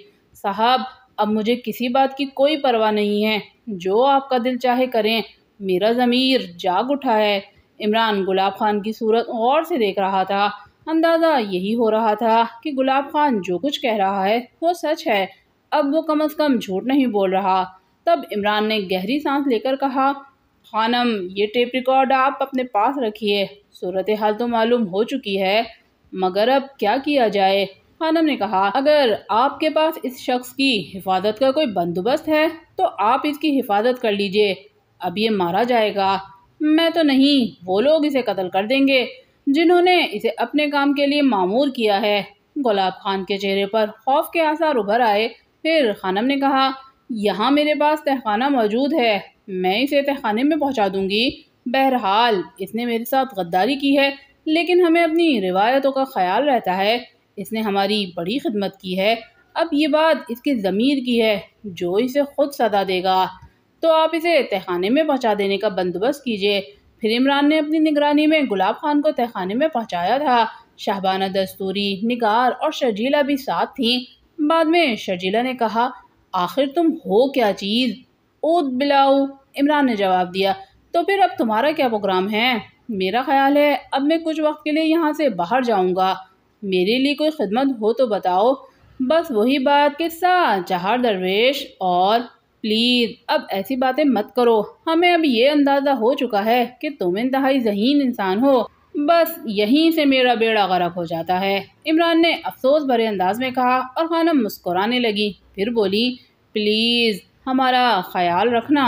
صاحب اب مجھے کسی بات کی کوئی پرواہ نہیں ہے، جو آپ کا دل چاہے کریں، میرا ضمیر جاگ اٹھا ہے۔ عمران گلاب خان کی صورت غور سے دیکھ رہا تھا۔ اندازہ یہی ہو رہا تھا کہ گلاب خان جو کچھ کہہ رہا ہے وہ سچ ہے، اب وہ کم از کم جھوٹ نہیں بول رہا۔ تب عمران نے گہری سانس لے کر کہا، خانم یہ ٹیپ ریکارڈ آپ اپنے پاس رکھیے، صورتحال تو معلوم ہو چکی ہے، مگر اب کیا کیا جائے؟ خانم نے کہا، اگر آپ کے پاس اس شخص کی حفاظت کا کوئی بندوبست ہے تو آپ اس کی حفاظت کر لیجئے، اب یہ مارا جائے گا۔ میں تو نہیں، وہ لوگ اسے قتل کر دیں گے جنہوں نے اسے اپنے کام کے لیے مامور کیا ہے۔ گلاب خان کے چہرے پر خوف کے آثار ابھر آئے۔ پھر خانم نے کہا، یہاں میرے پاس تہخانہ موجود ہے، میں اسے تہخانے میں پہنچا دوں گی۔ بہرحال اس نے میرے ساتھ غداری کی ہے، لیکن ہمیں اپنی روایتوں کا خیال رہتا ہے، اس نے ہماری بڑی خدمت کی ہے، اب یہ بات اس کے ضمیر کی ہے جو اسے خود سزا دے گا، تو آپ اسے تہخانے میں پہنچا دینے کا بندوبست کیجیے۔ پھر عمران نے اپنی نگرانی میں گلاب خان کو تہخانے میں پہنچایا تھا۔ شہبانہ دستوری، نگار اور شرجیلہ بھی ساتھ تھیں۔ بعد میں شرجیلہ نے کہا، آخر تم ہو کیا چیز؟ اود بلاؤ، عمران نے جواب دیا، تو پھر اب تمہارا کیا پروگرام ہے؟ میرا خیال ہے اب میں کچھ وقت کے لیے یہاں سے باہر جاؤں گا، میرے لیے کوئی خدمت ہو تو بتاؤ۔ بس وہی بات، قصہ چہار درویش، اور پلیز اب ایسی باتیں مت کرو، ہمیں اب یہ اندازہ ہو چکا ہے کہ تم انتہائی ذہین انسان ہو، بس یہیں سے میرا بیڑا غرق ہو جاتا ہے، عمران نے افسوس بھرے انداز میں کہا، اور خانم مسکرانے لگی، پھر بولی، پلیز ہمارا خیال رکھنا۔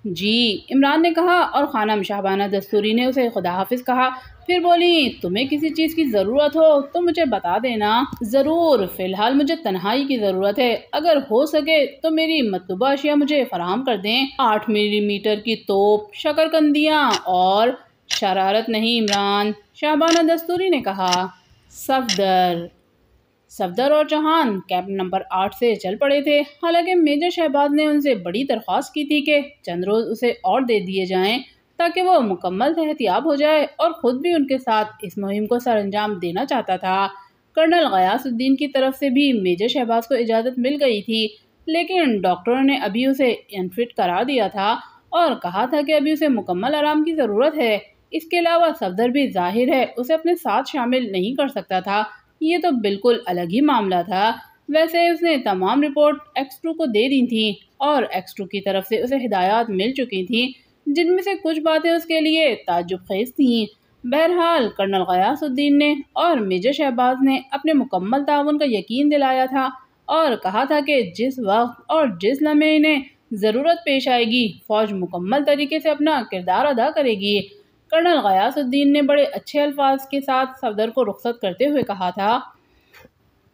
جی، عمران نے کہا، اور خانم شہبانہ دستوری نے اسے خدا حافظ کہا، پھر بولی، تمہیں کسی چیز کی ضرورت ہو تو مجھے بتا دینا۔ ضرور، فی الحال مجھے تنہائی کی ضرورت ہے، اگر ہو سکے تو میری مطلوبہ اشیاء مجھے فراہم کر دیں۔ 8 ملی میٹر کی توپ، شکرکندیاں اور… شرارت نہیں عمران، شہبانہ دستوری نے کہا۔ صفدر اور چوہان کیمپ نمبر 8 سے چل پڑے تھے، حالانکہ میجر شہباز نے ان سے بڑی درخواست کی تھی کہ چند روز اسے اور دے دیے جائیں تاکہ وہ مکمل صحتیاب ہو جائے، اور خود بھی ان کے ساتھ اس مہم کو سر انجام دینا چاہتا تھا۔ کرنل غیاث الدین کی طرف سے بھی میجر شہباز کو اجازت مل گئی تھی، لیکن ڈاکٹروں نے ابھی اسے انفٹ قرار دیا تھا اور کہا تھا کہ ابھی اسے مکمل آرام کی ضرورت ہے۔ اس کے علاوہ صفدر بھی ظاہر ہے اسے اپنے ساتھ شامل نہیں کر سکتا تھا، یہ تو بالکل الگ ہی معاملہ تھا۔ ویسے اس نے تمام رپورٹ ایکس-2 کو دے دی تھیں، اور ایکس-2 کی طرف سے اسے ہدایات مل چکی تھیں، جن میں سے کچھ باتیں اس کے لیے تعجب خیز تھیں۔ بہرحال کرنل غیاث الدین نے اور میجر شہباز نے اپنے مکمل تعاون کا یقین دلایا تھا اور کہا تھا کہ جس وقت اور جس لمحے انہیں ضرورت پیش آئے گی، فوج مکمل طریقے سے اپنا کردار ادا کرے گی۔ کرنل غیاث الدین نے بڑے اچھے الفاظ کے ساتھ صفدر کو رخصت کرتے ہوئے کہا تھا۔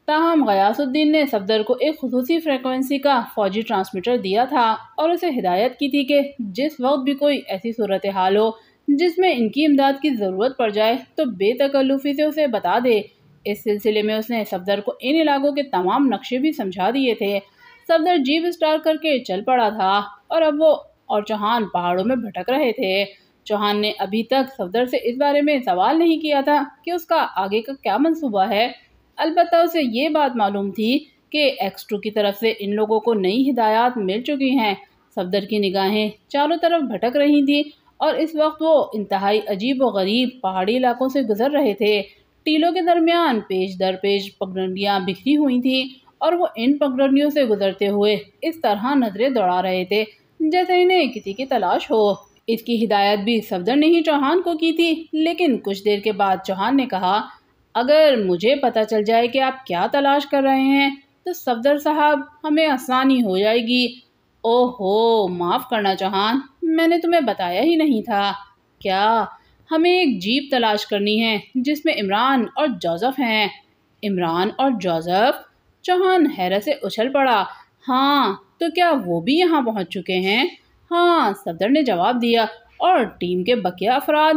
تاہم غیاث الدین نے صفدر کو ایک خصوصی فریکوینسی کا فوجی ٹرانسمیٹر دیا تھا اور اسے ہدایت کی تھی کہ جس وقت بھی کوئی ایسی صورتحال ہو جس میں ان کی امداد کی ضرورت پڑ جائے تو بے تکلفی سے اسے بتا دے۔ اس سلسلے میں اس نے صفدر کو ان علاقوں کے تمام نقشے بھی سمجھا دیے تھے۔ صفدر جیپ اسٹارٹ کر کے چل پڑا تھا، اور اب وہ اور چوہان پہاڑوں میں بھٹک رہے تھے۔ چوہان نے ابھی تک صفدر سے اس بارے میں سوال نہیں کیا تھا کہ اس کا آگے کا کیا منصوبہ ہے، البتہ اسے یہ بات معلوم تھی کہ ایکس-2 کی طرف سے ان لوگوں کو نئی ہدایات مل چکی ہیں۔ صفدر کی نگاہیں چاروں طرف بھٹک رہی تھیں، اور اس وقت وہ انتہائی عجیب و غریب پہاڑی علاقوں سے گزر رہے تھے۔ ٹیلوں کے درمیان پیش در پیش پگڈنڈیاں بکھری ہوئی تھیں، اور وہ ان پگڈنڈیوں سے گزرتے ہوئے اس طرح نظریں دوڑا رہے تھے جیسے انہیں کسی کی تلاش ہو۔ اس کی ہدایت بھی صفدر نے ہی چوہان کو کی تھی، لیکن کچھ دیر کے بعد چوہان نے کہا، اگر مجھے پتہ چل جائے کہ آپ کیا تلاش کر رہے ہیں تو صفدر صاحب ہمیں آسانی ہو جائے گی۔ اوہ ہو، معاف کرنا چوہان، میں نے تمہیں بتایا ہی نہیں تھا۔ کیا؟ ہمیں ایک جیپ تلاش کرنی ہے جس میں عمران اور جوزف ہیں۔ عمران اور جوزف؟ چوہان حیرت سے اچھل پڑا۔ ہاں، تو کیا وہ بھی یہاں پہنچ چکے ہیں؟ ہاں، صفدر نے جواب دیا۔ اور ٹیم کے بقیہ افراد؟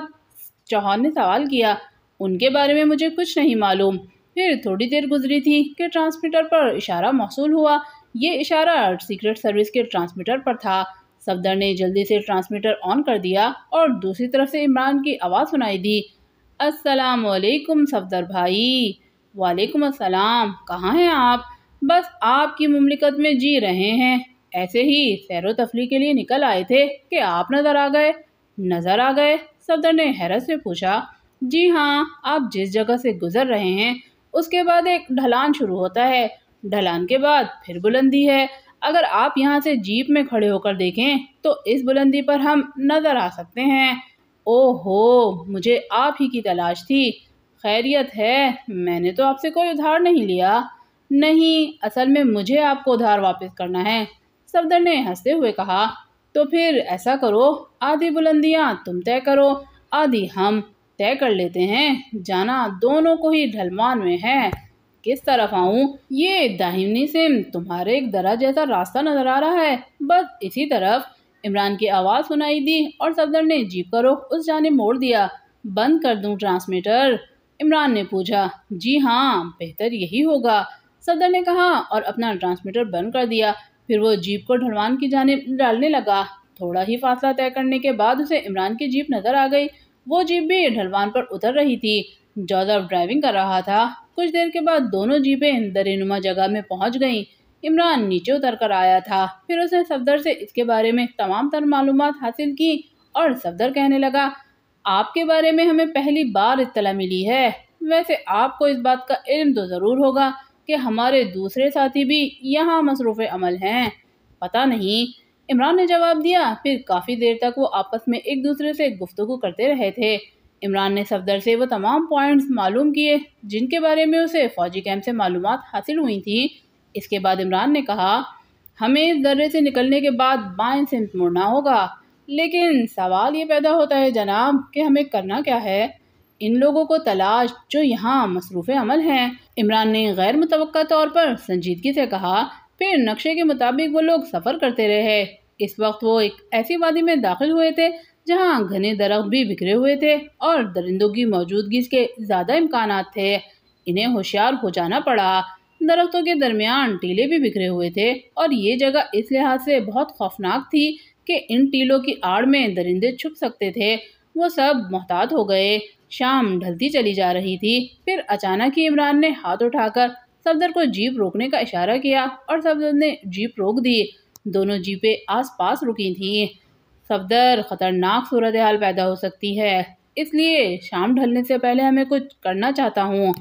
چوہان نے سوال کیا۔ ان کے بارے میں مجھے کچھ نہیں معلوم۔ پھر تھوڑی دیر گزری تھی کہ ٹرانسمیٹر پر اشارہ موصول ہوا۔ یہ اشارہ سیکرٹ سروس کے ٹرانسمیٹر پر تھا۔ صفدر نے جلدی سے ٹرانسمیٹر آن کر دیا اور دوسری طرف سے عمران کی آواز سنائی دی، السلام علیکم صفدر بھائی۔ وعلیکم السلام، کہاں ہیں آپ؟ بس آپ کی مملکت میں جی رہے ہیں، ایسے ہی سیر و تفریح کے لیے نکل آئے تھے کہ آپ نظر آ گئے۔ نظر آ گئے؟ صفدر نے حیرت سے پوچھا۔ جی ہاں، آپ جس جگہ سے گزر رہے ہیں اس کے بعد ایک ڈھلان شروع ہوتا ہے، ڈھلان کے بعد پھر بلندی ہے۔ اگر آپ یہاں سے جیپ میں کھڑے ہو کر دیکھیں تو اس بلندی پر ہم نظر آ سکتے ہیں۔ او ہو، مجھے آپ ہی کی تلاش تھی۔ خیریت ہے؟ میں نے تو آپ سے کوئی ادھار نہیں لیا۔ نہیں، اصل میں مجھے آپ کو ادھار واپس کرنا ہے، صفدر نے ہنستے ہوئے کہا۔ تو پھر ایسا کرو، آدھی بلندیاں تم طے کرو، آدھی ہم طے کر لیتے ہیں، جانا دونوں کو ہی ڈھلوان میں ہے۔ کس طرف آؤں؟ یہ داہنی سمت تمہارے ایک درہ جیسا راستہ نظر آ رہا ہے، بس اسی طرف۔ عمران کی آواز سنائی دی اور صفدر نے جیپ کا رخ اس جانب موڑ دیا۔ بند کر دوں ٹرانسمیٹر؟ عمران نے پوچھا۔ جی ہاں، بہتر یہی ہوگا، صفدر نے کہا اور اپنا ٹرانسمیٹر بند کر دیا۔ پھر وہ جیپ کو ڈھلوان کی جانب ڈالنے لگا۔ تھوڑا ہی فاصلہ طے کرنے کے بعد اسے عمران کی جیپ نظر آ گئی۔ وہ جیپ بھی ڈھلوان پر اتر رہی تھی۔ جوزف ڈرائیونگ کر رہا تھا۔ کچھ دیر کے بعد دونوں جیپیں درے نما جگہ میں پہنچ گئیں۔ عمران نیچے اتر کر آیا تھا۔ پھر اس نے صفدر سے اس کے بارے میں تمام تر معلومات حاصل کی اور صفدر کہنے لگا، آپ کے بارے میں ہمیں پہلی بار اطلاع ملی ہے۔ ویسے آپ کو اس بات کا علم تو ضرور ہوگا کہ ہمارے دوسرے ساتھی بھی یہاں مصروف عمل ہیں۔ پتہ نہیں، عمران نے جواب دیا۔ پھر کافی دیر تک وہ آپس میں ایک دوسرے سے گفتگو کرتے رہے تھے۔ عمران نے صفدر سے وہ تمام پوائنٹس معلوم کیے جن کے بارے میں اسے فوجی کیمپ سے معلومات حاصل ہوئی تھیں۔ اس کے بعد عمران نے کہا، ہمیں اس درے سے نکلنے کے بعد بائیں سمت مڑنا ہوگا، لیکن سوال یہ پیدا ہوتا ہے جناب کہ ہمیں کرنا کیا ہے؟ ان لوگوں کو تلاش جو یہاں مصروف عمل ہیں، عمران نے غیر متوقع طور پر سنجیدگی سے کہا۔ پھر نقشے کے مطابق وہ لوگ سفر کرتے رہے۔ اس وقت وہ ایک ایسی وادی میں داخل ہوئے تھے جہاں گھنے درخت بھی بکھرے ہوئے تھے اور درندوں کی موجودگی کے زیادہ امکانات تھے۔ انہیں ہوشیار ہو جانا پڑا۔ درختوں کے درمیان ٹیلے بھی بکھرے ہوئے تھے اور یہ جگہ اس لحاظ سے بہت خوفناک تھی کہ ان ٹیلوں کی آڑ میں درندے چھپ سکتے تھے۔ وہ سب محتاط ہو گئے۔ شام ڈھلتی چلی جا رہی تھی۔ پھر اچانک ہی عمران نے ہاتھ اٹھا کر صفدر کو جیپ روکنے کا اشارہ کیا اور صفدر نے جیپ روک دی۔ دونوں جیپیں آس پاس رکی تھیں۔ صفدر، خطرناک صورتحال پیدا ہو سکتی ہے، اس لیے شام ڈھلنے سے پہلے ہمیں کچھ کرنا چاہتا ہوں۔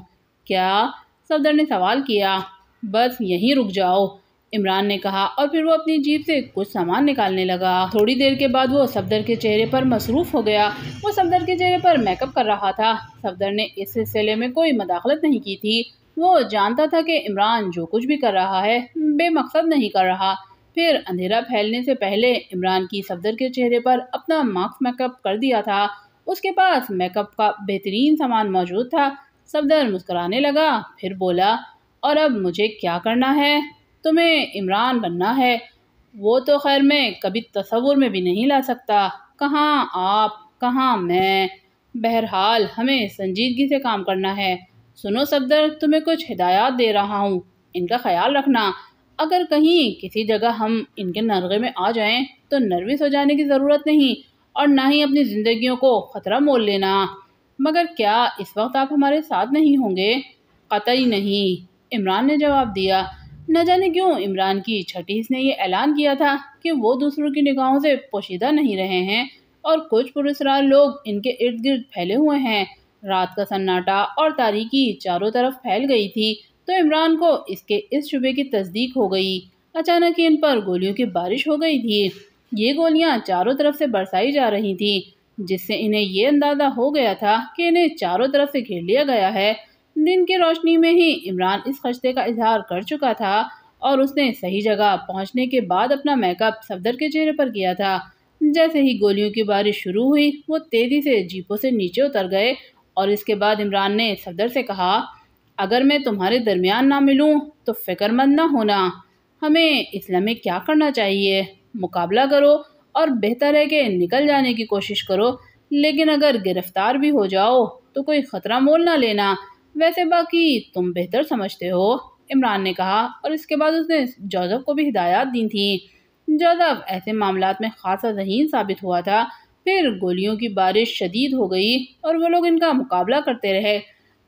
کیا؟ صفدر نے سوال کیا۔ بس یہیں رک جاؤ، عمران نے کہا اور پھر وہ اپنی جیپ سے کچھ سامان نکالنے لگا۔ تھوڑی دیر کے بعد وہ صفدر کے چہرے پر مصروف ہو گیا۔ وہ صفدر کے چہرے پر میک اپ کر رہا تھا۔ صفدر نے اس سلسلے میں کوئی مداخلت نہیں کی تھی۔ وہ جانتا تھا کہ عمران جو کچھ بھی کر رہا ہے بے مقصد نہیں کر رہا۔ پھر اندھیرا پھیلنے سے پہلے عمران کی صفدر کے چہرے پر اپنا ماسک میک اپ کر دیا تھا۔ اس کے پاس میک اپ کا بہترین سامان موجود تھا۔ صفدر مسکرانے لگا، پھر بولا، اور اب مجھے کیا کرنا ہے؟ تمہیں عمران بننا ہے۔ وہ تو خیر میں کبھی تصور میں بھی نہیں لا سکتا۔ کہاں آپ، کہاں میں۔ بہرحال ہمیں سنجیدگی سے کام کرنا ہے۔ سنو صفدر، تمہیں کچھ ہدایات دے رہا ہوں، ان کا خیال رکھنا۔ اگر کہیں کسی جگہ ہم ان کے نرغے میں آ جائیں تو نروس ہو جانے کی ضرورت نہیں اور نہ ہی اپنی زندگیوں کو خطرہ مول لینا۔ مگر کیا اس وقت آپ ہمارے ساتھ نہیں ہوں گے؟ قطعی نہیں، عمران نے جواب دیا۔ نہ جانے کیوں عمران کی چھٹی حص نے یہ اعلان کیا تھا کہ وہ دوسروں کی نگاہوں سے پوشیدہ نہیں رہے ہیں اور کچھ پراسرار لوگ ان کے ارد گرد پھیلے ہوئے ہیں۔ رات کا سناٹا اور تاریکی چاروں طرف پھیل گئی تھی تو عمران کو اس شبے کی تصدیق ہو گئی۔ اچانک ہی ان پر گولیوں کی بارش ہو گئی تھی۔ یہ گولیاں چاروں طرف سے برسائی جا رہی تھیں، جس سے انہیں یہ اندازہ ہو گیا تھا کہ انہیں چاروں طرف سے گھیر لیا گیا ہے۔ دن کی روشنی میں ہی عمران اس خدشے کا اظہار کر چکا تھا اور اس نے صحیح جگہ پہنچنے کے بعد اپنا میک اپ صفدر کے چہرے پر کیا تھا۔ جیسے ہی گولیوں کی بارش شروع ہوئی وہ تیزی سے جیپوں سے نیچے اتر گئے اور اس کے بعد عمران نے صفدر سے کہا، اگر میں تمہارے درمیان نہ ملوں تو فکر مند نہ ہونا۔ ہمیں اس لمحے کیا کرنا چاہیے؟ مقابلہ کرو اور بہتر ہے کہ نکل جانے کی کوشش کرو، لیکن اگر گرفتار بھی ہو جاؤ تو کوئی خطرہ مول نہ لینا۔ ویسے باقی تم بہتر سمجھتے ہو، عمران نے کہا اور اس کے بعد اس نے جوزف کو بھی ہدایات دی تھیں۔ جوزف ایسے معاملات میں خاصا ذہین ثابت ہوا تھا۔ پھر گولیوں کی بارش شدید ہو گئی اور وہ لوگ ان کا مقابلہ کرتے رہے۔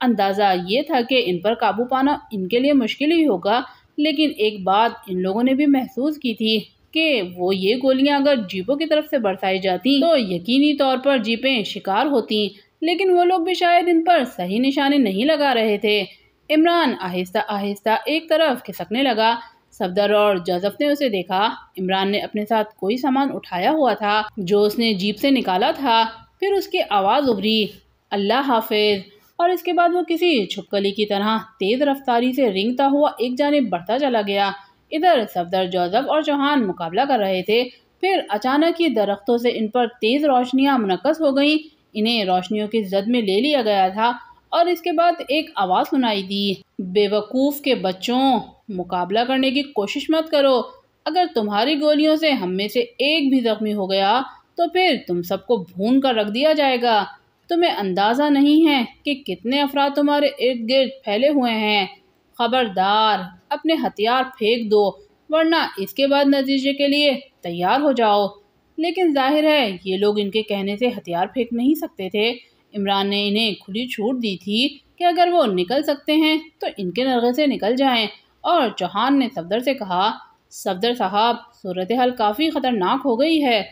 اندازہ یہ تھا کہ ان پر قابو پانا ان کے لیے مشکل ہی ہوگا، لیکن ایک بات ان لوگوں نے بھی محسوس کی تھی کہ وہ یہ گولیاں اگر جیپوں کی طرف سے برسائی جاتی تو یقینی طور پر جیپیں شکار ہوتی، لیکن وہ لوگ بھی شاید ان پر صحیح نشانے نہیں لگا رہے تھے۔ عمران آہستہ آہستہ ایک طرف کھسکنے لگا۔ صفدر اور جوزف نے اسے دیکھا۔ عمران نے اپنے ساتھ کوئی سامان اٹھایا ہوا تھا جو اس نے جیپ سے نکالا تھا۔ پھر اس کی آواز ابھری، اللہ حافظ، اور اس کے بعد وہ کسی چھپکلی کی طرح تیز رفتاری سے رینگتا ہوا ایک جانب بڑھتا چلا گیا۔ ادھر صفدر، جوزف اور چوہان مقابلہ کر رہے تھے۔ پھر اچانک ہی درختوں سے ان پر تیز روشنیاں منعکس ہو گئیں۔ انہیں روشنیوں کی زد میں لے لیا گیا تھا اور اس کے بعد ایک آواز سنائی دی، بے وقوف کے بچوں، مقابلہ کرنے کی کوشش مت کرو۔ اگر تمہاری گولیوں سے ہم میں سے ایک بھی زخمی ہو گیا تو پھر تم سب کو بھون کر رکھ دیا جائے گا۔ تمہیں اندازہ نہیں ہے کہ کتنے افراد تمہارے ارد گرد پھیلے ہوئے ہیں۔ خبردار، اپنے ہتھیار پھینک دو ورنہ اس کے بعد نتیجے کے لیے تیار ہو جاؤ۔ لیکن ظاہر ہے یہ لوگ ان کے کہنے سے ہتھیار پھینک نہیں سکتے تھے۔ عمران نے انہیں کھلی چھوٹ دی تھی کہ اگر وہ نکل سکتے ہیں تو ان کے نرغے سے نکل جائیں، اور چوہان نے صفدر سے کہا، صفدر صاحب، صورتحال کافی خطرناک ہو گئی ہے۔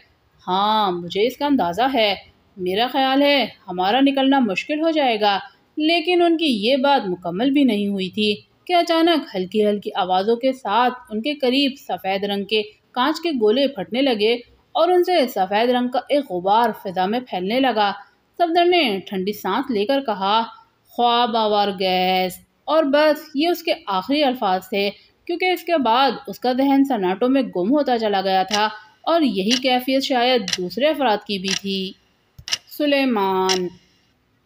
ہاں، مجھے اس کا اندازہ ہے۔ میرا خیال ہے ہمارا نکلنا مشکل ہو جائے گا۔ لیکن ان کی یہ بات مکمل بھی نہیں ہوئی تھی کہ اچانک ہلکی ہلکی آوازوں کے ساتھ ان کے قریب سفید رنگ کے کانچ کے گولے پھٹنے لگے اور ان سے سفید رنگ کا ایک غبار فضا میں پھیلنے لگا۔ صفدر نے ٹھنڈی سانس لے کر کہا، خواب آور گیس، اور بس یہ اس کے آخری الفاظ تھے، کیونکہ اس کے بعد اس کا ذہن سناٹوں میں گم ہوتا چلا گیا تھا، اور یہی کیفیت شاید دوسرے افراد کی بھی تھی۔ سلیمان۔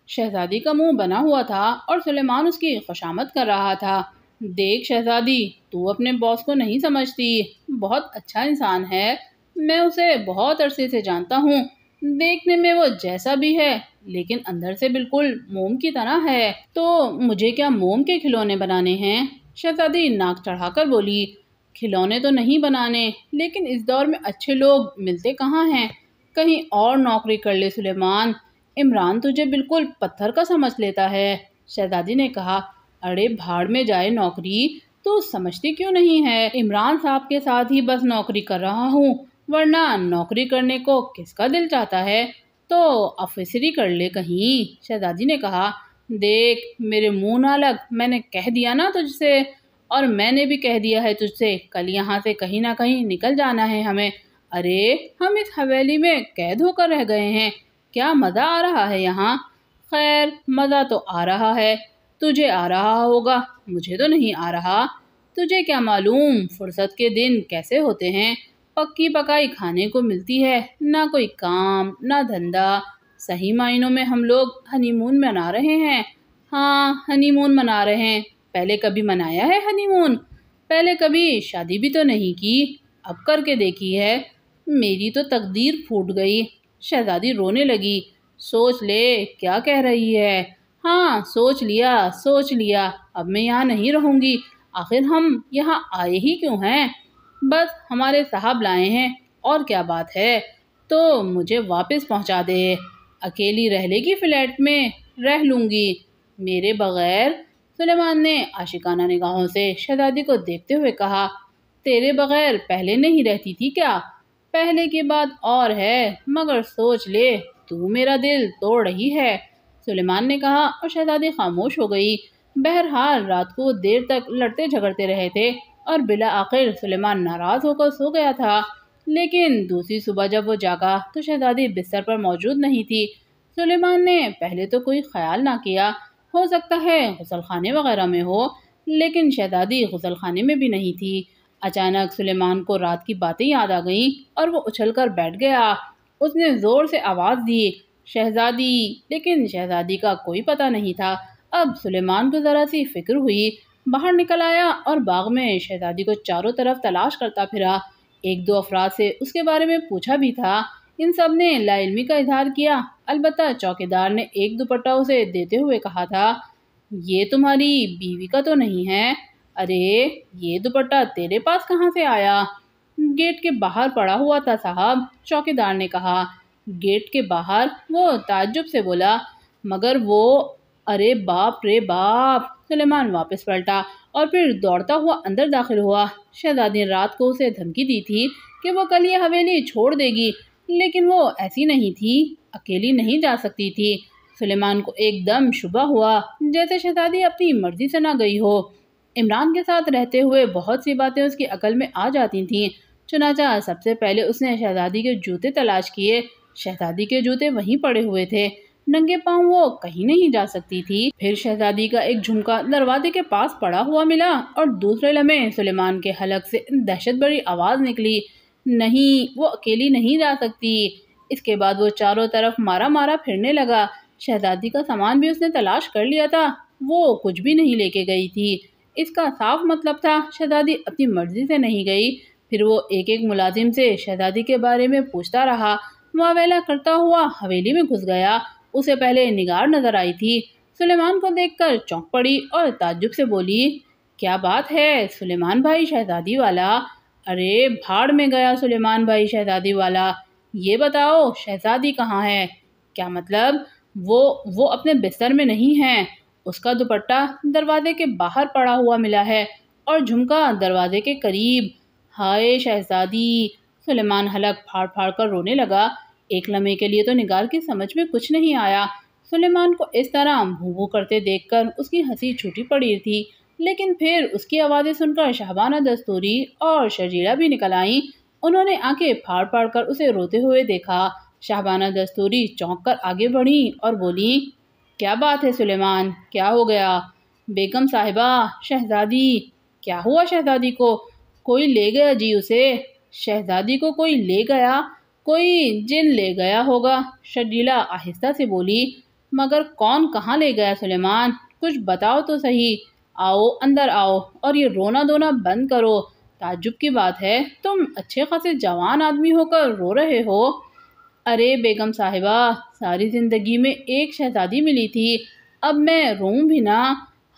شہزادی کا منہ بنا ہوا تھا اور سلیمان اس کی خوشامد کر رہا تھا۔ دیکھ شہزادی، تو اپنے باس کو نہیں سمجھتی، بہت اچھا انسان ہے، میں اسے بہت عرصے سے جانتا ہوں۔ دیکھنے میں وہ جیسا بھی ہے لیکن اندر سے بالکل موم کی طرح ہے۔ تو مجھے کیا موم کے کھلونے بنانے ہیں؟ شہزادی ناک چڑھا کر بولی، کھلونے تو نہیں بنانے، لیکن اس دور میں اچھے لوگ ملتے کہاں ہیں؟ کہیں اور نوکری کر لے سلیمان، عمران تجھے بالکل پتھر کا سمجھ لیتا ہے۔ شہزادی نے کہا، ارے بھاڑ میں جائے نوکری، تو سمجھتی کیوں نہیں ہے؟ عمران صاحب کے ساتھ ہی بس نوکری کر رہا ہوں، ورنہ نوکری کرنے کو کس کا دل چاہتا ہے؟ تو آفیسری کر لے کہیں۔ شہزادی نے کہا، دیکھ میرے منہ نہ لگ، میں نے کہہ دیا نا تجھ سے، اور میں نے بھی کہہ دیا ہے تجھ سے، کل یہاں سے کہیں نہ کہیں نکل جانا ہے ہمیں۔ ارے ہم اس حویلی میں قید ہو کر رہ گئے ہیں، کیا مزہ آ رہا ہے یہاں؟ خیر، مزہ تو آ رہا ہے، تجھے آ رہا ہوگا، مجھے تو نہیں آ رہا۔ تجھے کیا معلوم فرصت کے دن کیسے ہوتے ہیں؟ پکی پکائی کھانے کو ملتی ہے، نہ کوئی کام نہ دھندا۔ صحیح معنوں میں ہم لوگ ہنی مون منا رہے ہیں۔ ہاں، ہنی مون منا رہے ہیں۔ پہلے کبھی منایا ہے ہنی مون؟ پہلے کبھی شادی بھی تو نہیں کی، اب کر کے دیکھی ہے۔ میری تو تقدیر پھوٹ گئی۔ شہزادی رونے لگی، سوچ لے کیا کہہ رہی ہے۔ ہاں، سوچ لیا، اب میں یہاں نہیں رہوں گی۔ آخر ہم یہاں آئے ہی کیوں ہیں؟ بس ہمارے صاحب لائے ہیں، اور کیا بات ہے؟ تو مجھے واپس پہنچا دے، اکیلی رہ لے گی فلیٹ میں؟ رہ لوں گی، میرے بغیر؟ سلیمان نے عاشقانہ نگاہوں سے شہزادی کو دیکھتے ہوئے کہا، تیرے بغیر پہلے نہیں رہتی تھی کیا؟ پہلے کی بات اور ہے، مگر سوچ لے تو میرا دل توڑ رہی ہے۔ سلیمان نے کہا اور شہزادی خاموش ہو گئی۔ بہرحال رات کو دیر تک لڑتے جھگڑتے رہے تھے اور بالآخر سلیمان ناراض ہو کر سو گیا تھا۔ لیکن دوسری صبح جب وہ جاگا تو شہزادی بستر پر موجود نہیں تھی۔ سلیمان نے پہلے تو کوئی خیال نہ کیا، ہو سکتا ہے غسل خانے وغیرہ میں ہو، لیکن شہزادی غسل خانے میں بھی نہیں تھی۔ اچانک سلیمان کو رات کی باتیں یاد آ گئیں اور وہ اچھل کر بیٹھ گیا۔ اس نے زور سے آواز دی، شہزادی، لیکن شہزادی کا کوئی پتہ نہیں تھا۔ اب سلیمان کو ذرا سی فکر ہوئی، باہر نکل آیا اور باغ میں شہزادی کو چاروں طرف تلاش کرتا پھرا۔ ایک دو افراد سے اس کے بارے میں پوچھا بھی تھا، ان سب نے لا علمی کا اظہار کیا۔ البتہ چوکیدار نے ایک دوپٹہ اسے دیتے ہوئے کہا تھا، یہ تمہاری بیوی کا تو نہیں ہے؟ ارے یہ دوپٹہ تیرے پاس کہاں سے آیا؟ گیٹ کے باہر پڑا ہوا تھا صاحب، چوکیدار نے کہا۔ گیٹ کے باہر؟ وہ تعجب سے بولا، مگر وہ… ارے باپ رے باپ! سلیمان واپس پلٹا اور پھر دوڑتا ہوا اندر داخل ہوا۔ شہزادی نے رات کو اسے دھمکی دی تھی کہ وہ کل یہ حویلی چھوڑ دے گی، لیکن وہ ایسی نہیں تھی، اکیلی نہیں جا سکتی تھی۔ سلیمان کو ایک دم شبہ ہوا جیسے شہزادی اپنی مرضی سے نہ گئی ہو۔ عمران کے ساتھ رہتے ہوئے بہت سی باتیں اس کی عقل میں آ جاتی تھیں، چنانچہ سب سے پہلے اس نے شہزادی کے جوتے تلاش کیے۔ شہزادی کے جوتے وہیں پڑے ہوئے تھے، ننگے پاؤں وہ کہیں نہیں جا سکتی تھی۔ پھر شہزادی کا ایک جھمکا دروازے کے پاس پڑا ہوا ملا اور دوسرے لمحے سلیمان کے حلق سے دہشت بھری آواز نکلی، نہیں، وہ اکیلی نہیں جا سکتی۔ اس کے بعد وہ چاروں طرف مارا مارا پھرنے لگا۔ شہزادی کا سامان بھی اس نے تلاش کر لیا تھا، وہ کچھ بھی نہیں لے کے گئی تھی۔ اس کا صاف مطلب تھا شہزادی اپنی مرضی سے نہیں گئی۔ پھر وہ ایک ایک ملازم سے شہزادی کے بارے میں پوچھتا رہا، معاویلا کرتا ہوا حویلی میں گھس گیا۔ اسے پہلے نگار نظر آئی تھی۔ سلیمان کو دیکھ کر چونک پڑی اور تعجب سے بولی، کیا بات ہے سلیمان بھائی شہزادی والا؟ ارے بھاڑ میں گیا سلیمان بھائی شہزادی والا، یہ بتاؤ شہزادی کہاں ہے؟ کیا مطلب؟ وہ اپنے بستر میں نہیں ہے، اس کا دوپٹہ دروازے کے باہر پڑا ہوا ملا ہے اور جھمکا دروازے کے قریب۔ ہائے شہزادی! سلیمان حلق پھاڑ پھاڑ کر رونے لگا۔ ایک لمحے کے لیے تو نگار کی سمجھ میں کچھ نہیں آیا۔ سلیمان کو اس طرح بھو بھو کرتے دیکھ کر اس کی ہنسی چھوٹی پڑی تھی، لیکن پھر اس کی آوازیں سن کر شہبانہ دستوری اور شرجیلہ بھی نکل آئیں۔ انہوں نے آنکھیں پھاڑ پھاڑ کر اسے روتے ہوئے دیکھا۔ شہبانہ دستوری چونک کر آگے بڑھیں اور بولی، کیا بات ہے سلیمان، کیا ہو گیا؟ بیگم صاحبہ، شہزادی! کیا ہوا شہزادی کو؟ کوئی لے گیا جی اسے۔ شہزادی کو کوئی لے گیا؟ کوئی جن لے گیا ہوگا، شرجیلہ آہستہ سے بولی۔ مگر کون کہاں لے گیا سلیمان؟ کچھ بتاؤ تو صحیح۔ آؤ اندر آؤ اور یہ رونا دھونا بند کرو۔ تعجب کی بات ہے، تم اچھے خاصے جوان آدمی ہو کر رو رہے ہو۔ ارے بیگم صاحبہ، ساری زندگی میں ایک شہزادی ملی تھی، اب میں روں بھی نا۔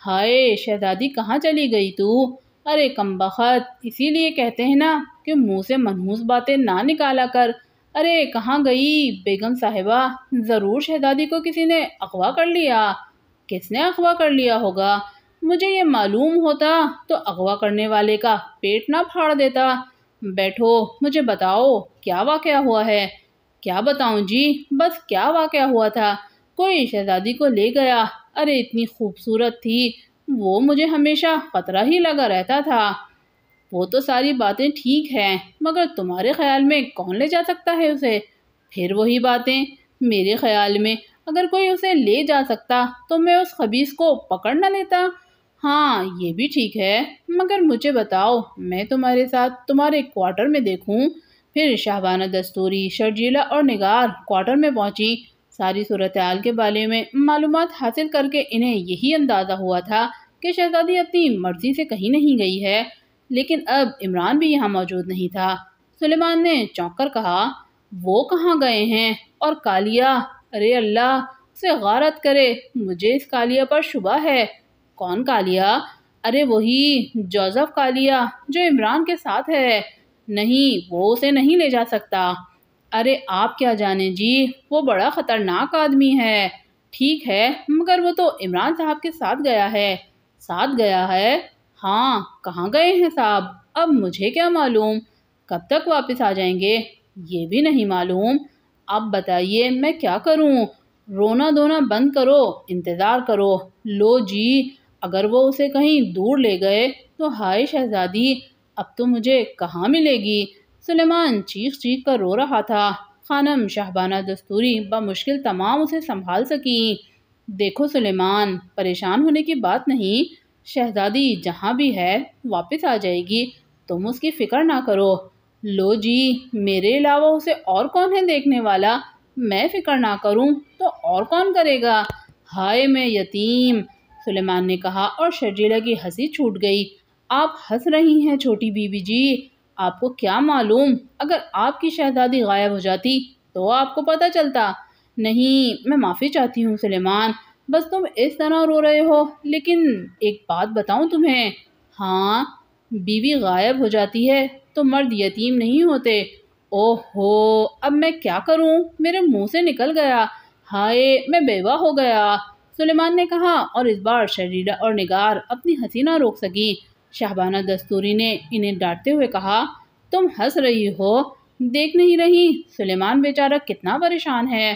ہائے شہزادی کہاں چلی گئی تو؟ ارے کمبخت، اسی لیے کہتے ہیں نا کہ منہ سے منحوس باتیں نہ نکالا کر۔ ارے کہاں گئی بیگم صاحبہ؟ ضرور شہزادی کو کسی نے اغوا کر لیا۔ کس نے اغوا کر لیا ہوگا؟ مجھے یہ معلوم ہوتا تو اغوا کرنے والے کا پیٹ نہ پھاڑ دیتا۔ بیٹھو، مجھے بتاؤ کیا واقعہ ہوا ہے؟ کیا بتاؤں جی، بس کیا واقعہ ہوا تھا؟ کوئی شہزادی کو لے گیا۔ ارے اتنی خوبصورت تھی وہ، مجھے ہمیشہ خطرہ ہی لگا رہتا تھا۔ وہ تو ساری باتیں ٹھیک ہیں، مگر تمہارے خیال میں کون لے جا سکتا ہے اسے؟ پھر وہی باتیں، میرے خیال میں اگر کوئی اسے لے جا سکتا تو میں اس خبیث کو پکڑ نہ لیتا۔ ہاں یہ بھی ٹھیک ہے، مگر مجھے بتاؤ، میں تمہارے ساتھ تمہارے کوارٹر میں دیکھوں۔ پھر شہبانہ دستوری، شرجیلہ اور نگار کوارٹر میں پہنچی۔ ساری صورتحال کے بارے میں معلومات حاصل کر کے انہیں یہی اندازہ ہوا تھا کہ شہزادی اپنی مرضی سے کہیں نہیں گئی ہے، لیکن اب عمران بھی یہاں موجود نہیں تھا۔ سلیمان نے چونک کر کہا، وہ کہاں گئے ہیں؟ اور کالیہ؟ ارے اللہ اسے غارت کرے، مجھے اس کالیہ پر شبہ ہے۔ کون کالیہ؟ ارے وہی جوزف کالیہ جو عمران کے ساتھ ہے۔ نہیں، وہ اسے نہیں لے جا سکتا۔ ارے آپ کیا جانیں جی، وہ بڑا خطرناک آدمی ہے۔ ٹھیک ہے، مگر وہ تو عمران صاحب کے ساتھ گیا ہے۔ ساتھ گیا ہے؟ ہاں، کہاں گئے ہیں صاحب؟ اب مجھے کیا معلوم، کب تک واپس آ جائیں گے یہ بھی نہیں معلوم۔ اب بتائیے میں کیا کروں؟ رونا دھونا بند کرو، انتظار کرو۔ لو جی، اگر وہ اسے کہیں دور لے گئے تو ہائے شہزادی، اب تو مجھے کہاں ملے گی؟ سلیمان چیخ چیخ کر رو رہا تھا۔ خانم شہبانہ دستوری بمشکل تمام اسے سنبھال سکیں۔ دیکھو سلیمان، پریشان ہونے کی بات نہیں، شہزادی جہاں بھی ہے واپس آ جائے گی، تم اس کی فکر نہ کرو۔ لو جی، میرے علاوہ اسے اور کون ہے دیکھنے والا؟ میں فکر نہ کروں تو اور کون کرے گا؟ ہائے میں یتیم، سلیمان نے کہا اور شرجیلہ کی ہنسی چھوٹ گئی۔ آپ ہنس رہی ہیں چھوٹی بی بی جی، آپ کو کیا معلوم، اگر آپ کی شہزادی غائب ہو جاتی تو آپ کو پتہ چلتا۔ نہیں، میں معافی چاہتی ہوں سلیمان، بس تم اس طرح رو رہے ہو، لیکن ایک بات بتاؤں تمہیں۔ ہاں؟ بیوی غائب ہو جاتی ہے تو مرد یتیم نہیں ہوتے۔ اوہ ہو، اب میں کیا کروں، میرے منہ سے نکل گیا، ہائے میں بیوہ ہو گیا۔ سلیمان نے کہا، اور اس بار شریرہ اور نگار اپنی ہنسی نہ روک سکی۔ شاہبانہ دستوری نے انہیں ڈانٹتے ہوئے کہا، تم ہنس رہی ہو، دیکھ نہیں رہی سلیمان بیچارہ کتنا پریشان ہے؟